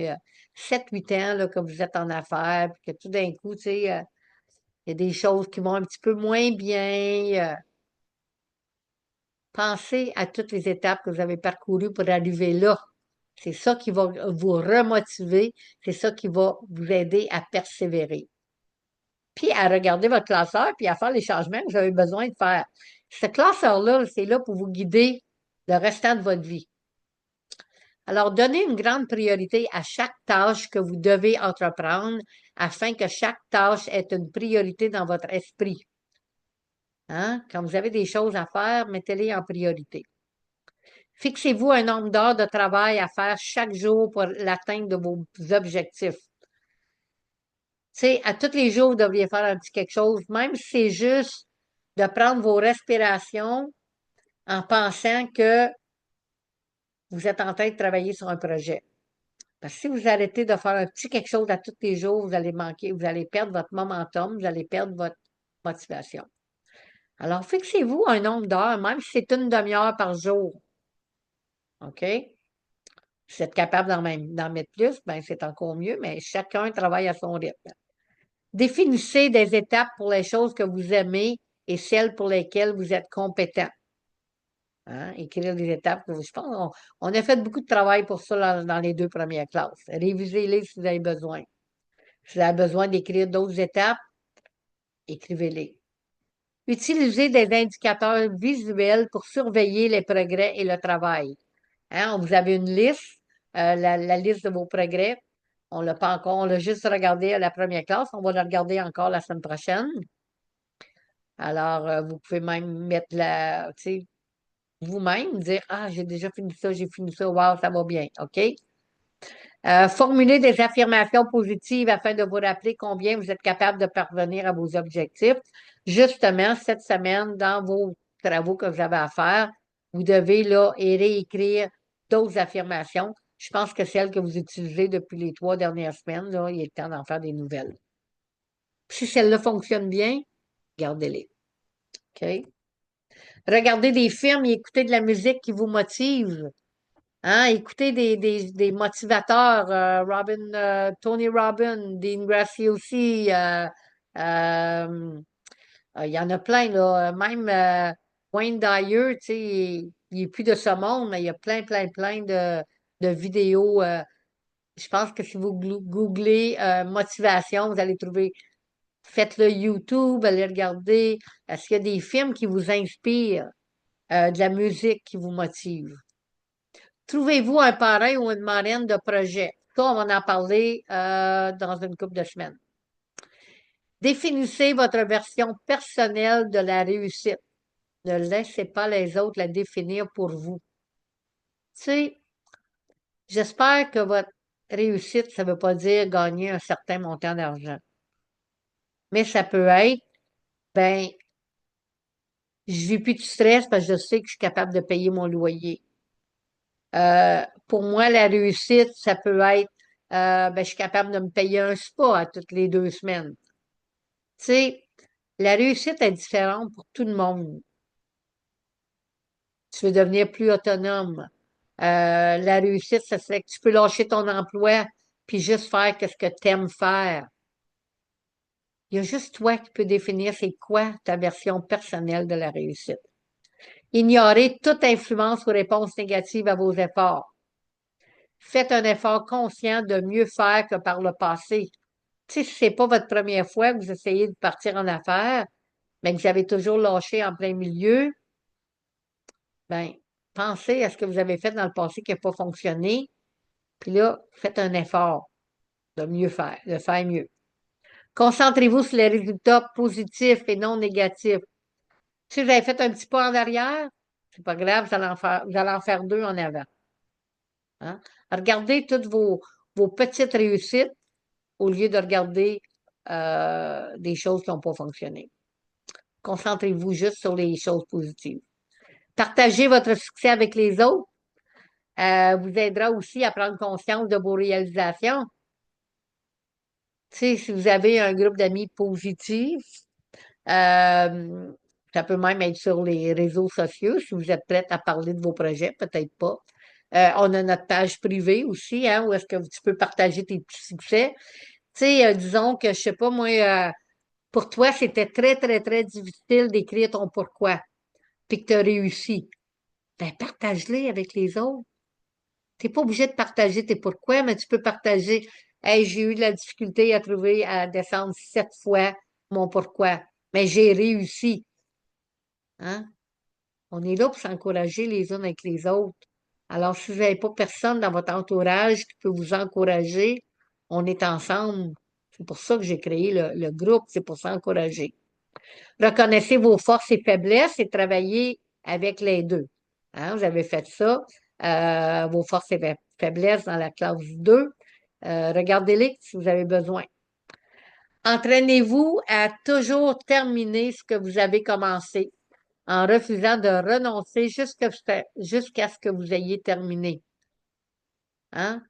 7-8 ans là, que vous êtes en affaires, puis que tout d'un coup, tu sais, il y a des choses qui vont un petit peu moins bien. Pensez à toutes les étapes que vous avez parcourues pour arriver là. C'est ça qui va vous remotiver, c'est ça qui va vous aider à persévérer. Puis à regarder votre classeur, puis à faire les changements que vous avez besoin de faire. Ce classeur-là, c'est là pour vous guider le restant de votre vie. Alors, donnez une grande priorité à chaque tâche que vous devez entreprendre afin que chaque tâche ait une priorité dans votre esprit. Hein? Quand vous avez des choses à faire, mettez-les en priorité. Fixez-vous un nombre d'heures de travail à faire chaque jour pour l'atteinte de vos objectifs. Tu sais, à tous les jours, vous devriez faire un petit quelque chose, même si c'est juste de prendre vos respirations en pensant que vous êtes en train de travailler sur un projet. Parce que si vous arrêtez de faire un petit quelque chose à tous les jours, vous allez manquer, vous allez perdre votre momentum, vous allez perdre votre motivation. Alors, fixez-vous un nombre d'heures, même si c'est une demi-heure par jour. OK? Si vous êtes capable d'en mettre plus, ben c'est encore mieux, mais chacun travaille à son rythme. Définissez des étapes pour les choses que vous aimez et celles pour lesquelles vous êtes compétent. Hein? Écrire des étapes. Je pense on a fait beaucoup de travail pour ça dans les deux premières classes. Révisez-les si vous avez besoin. Si vous avez besoin d'écrire d'autres étapes, écrivez-les. Utilisez des indicateurs visuels pour surveiller les progrès et le travail. Hein, vous avez une liste, la liste de vos progrès. On l'a pas encore, on l'a juste regardé à la première classe. On va le regarder encore la semaine prochaine. Alors, vous pouvez même mettre tu sais, vous-même, dire, ah, j'ai fini ça, wow, ça va bien, OK? Formulez des affirmations positives afin de vous rappeler combien vous êtes capable de parvenir à vos objectifs. Justement, cette semaine, dans vos travaux que vous avez à faire, vous devez là réécrire d'autres affirmations. Je pense que celles que vous utilisez depuis les 3 dernières semaines, là, il est temps d'en faire des nouvelles. Si celles-là fonctionnent bien, gardez-les. OK? Regardez des films et écoutez de la musique qui vous motive. Hein, écoutez des motivateurs, Tony Robbins, Dean Graziosi, il y en a plein, là. Même Wayne Dyer, tu sais, il n'est plus de ce monde, mais il y a plein, plein, plein de vidéos. Je pense que si vous googlez motivation, vous allez trouver. Faites-le YouTube, allez regarder. Est-ce qu'il y a des films qui vous inspirent, de la musique qui vous motive? Trouvez-vous un parrain ou une marraine de projet? Ça, on va en parler dans une couple de semaines. Définissez votre version personnelle de la réussite. Ne laissez pas les autres la définir pour vous. Tu sais, j'espère que votre réussite, ça ne veut pas dire gagner un certain montant d'argent. Mais ça peut être, ben, je vis plus de stress parce que je sais que je suis capable de payer mon loyer. Pour moi, la réussite, ça peut être, ben, je suis capable de me payer un spa à toutes les 2 semaines. Tu sais, la réussite est différente pour tout le monde. Tu veux devenir plus autonome. La réussite, ça serait que tu peux lâcher ton emploi puis juste faire ce que tu aimes faire. Il y a juste toi qui peux définir c'est quoi ta version personnelle de la réussite. Ignorez toute influence ou réponse négative à vos efforts. Faites un effort conscient de mieux faire que par le passé. Tu sais, si c'est pas votre première fois que vous essayez de partir en affaires, mais que vous avez toujours lâché en plein milieu, ben, pensez à ce que vous avez fait dans le passé qui n'a pas fonctionné, puis là, faites un effort de mieux faire, de faire mieux. Concentrez-vous sur les résultats positifs et non négatifs. Si vous avez fait un petit pas en arrière, c'est pas grave, vous allez en faire deux en avant. Hein? Regardez toutes vos petites réussites au lieu de regarder des choses qui n'ont pas fonctionné. Concentrez-vous juste sur les choses positives. Partagez votre succès avec les autres. Vous aidera aussi à prendre conscience de vos réalisations. Tu sais, si vous avez un groupe d'amis positifs, euh, ça peut même être sur les réseaux sociaux, si vous êtes prête à parler de vos projets, peut-être pas. On a notre page privée aussi, hein, où est-ce que tu peux partager tes petits succès. Tu sais, disons que, je sais pas, moi, pour toi, c'était très, très, très difficile d'écrire ton pourquoi, puis que tu as réussi. Ben, partage-les avec les autres. Tu n'es pas obligé de partager tes pourquoi, mais tu peux partager. Hey, j'ai eu de la difficulté à descendre 7 fois mon pourquoi, mais j'ai réussi. Hein? On est là pour s'encourager les uns avec les autres. Alors, si vous n'avez pas personne dans votre entourage qui peut vous encourager, on est ensemble. C'est pour ça que j'ai créé le groupe, c'est pour s'encourager. Reconnaissez vos forces et faiblesses et travaillez avec les deux. Hein, vous avez fait ça, vos forces et faiblesses dans la classe 2. Regardez-les si vous avez besoin. Entraînez-vous à toujours terminer ce que vous avez commencé en refusant de renoncer jusqu'à ce que vous ayez terminé. Hein?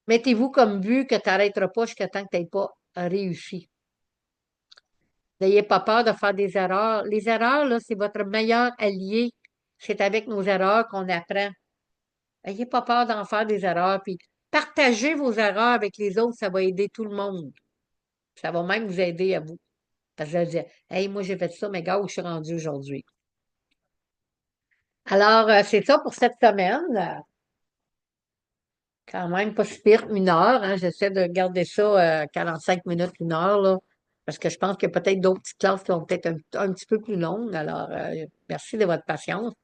Mettez-vous comme but que tu n'arrêteras pas jusqu'à temps que tu n'aies pas réussi. N'ayez pas peur de faire des erreurs. Les erreurs, là, c'est votre meilleur allié. C'est avec nos erreurs qu'on apprend. N'ayez pas peur d'en faire des erreurs. Puis partagez vos erreurs avec les autres, ça va aider tout le monde. Ça va même vous aider à vous. Parce que je dis, hey, moi, j'ai fait ça, mais gars, où je suis rendu aujourd'hui. Alors, c'est ça pour cette semaine. Quand même pas si pire, 1 heure. Hein. J'essaie de garder ça 5 minutes, 1 heure, là, parce que je pense qu'il y a peut-être d'autres petites classes qui vont peut-être un petit peu plus longues. Alors, merci de votre patience.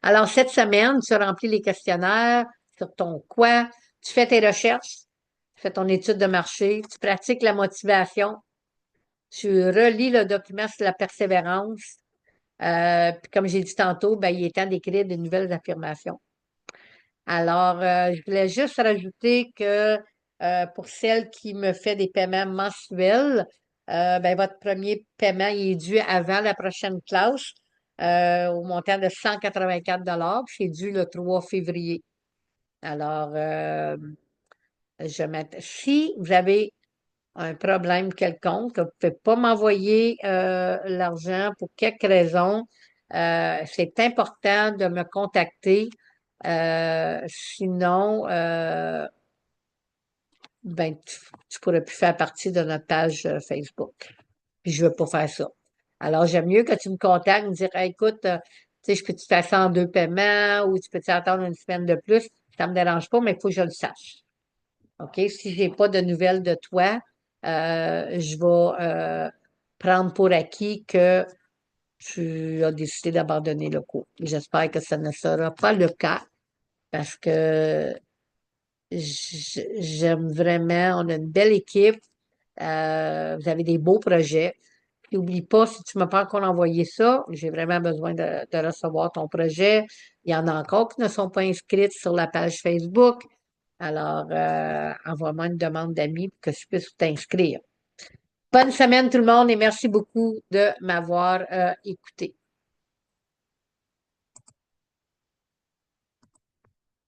Alors, cette semaine, tu remplis les questionnaires sur ton quoi, tu fais tes recherches, tu fais ton étude de marché, tu pratiques la motivation, tu relis le document sur la persévérance. Puis comme j'ai dit tantôt, ben, il est temps d'écrire de nouvelles affirmations. Alors, je voulais juste rajouter que pour celle qui me fait des paiements mensuels, ben, votre premier paiement il est dû avant la prochaine classe au montant de 184 puis c'est dû le 3 février. Alors, si vous avez un problème quelconque, que vous ne pouvez pas m'envoyer l'argent pour quelque raison, c'est important de me contacter. Sinon, ben, tu pourrais plus faire partie de notre page Facebook. Puis je veux pas faire ça. Alors, j'aime mieux que tu me contactes, me dire, Hey, écoute, tu sais, je peux-tu faire ça en 2 paiements ou tu peux-tu attendre une semaine de plus? Ça me dérange pas, mais il faut que je le sache. OK? Si j'ai pas de nouvelles de toi, je vais prendre pour acquis que tu as décidé d'abandonner le cours. J'espère que ça ne sera pas le cas parce que j'aime vraiment, on a une belle équipe, vous avez des beaux projets. Puis n'oublie pas, si tu ne m'as pas encore envoyé ça, j'ai vraiment besoin de recevoir ton projet. Il y en a encore qui ne sont pas inscrites sur la page Facebook. Alors, envoie-moi une demande d'amis pour que je puisse t'inscrire. Bonne semaine tout le monde et merci beaucoup de m'avoir écouté.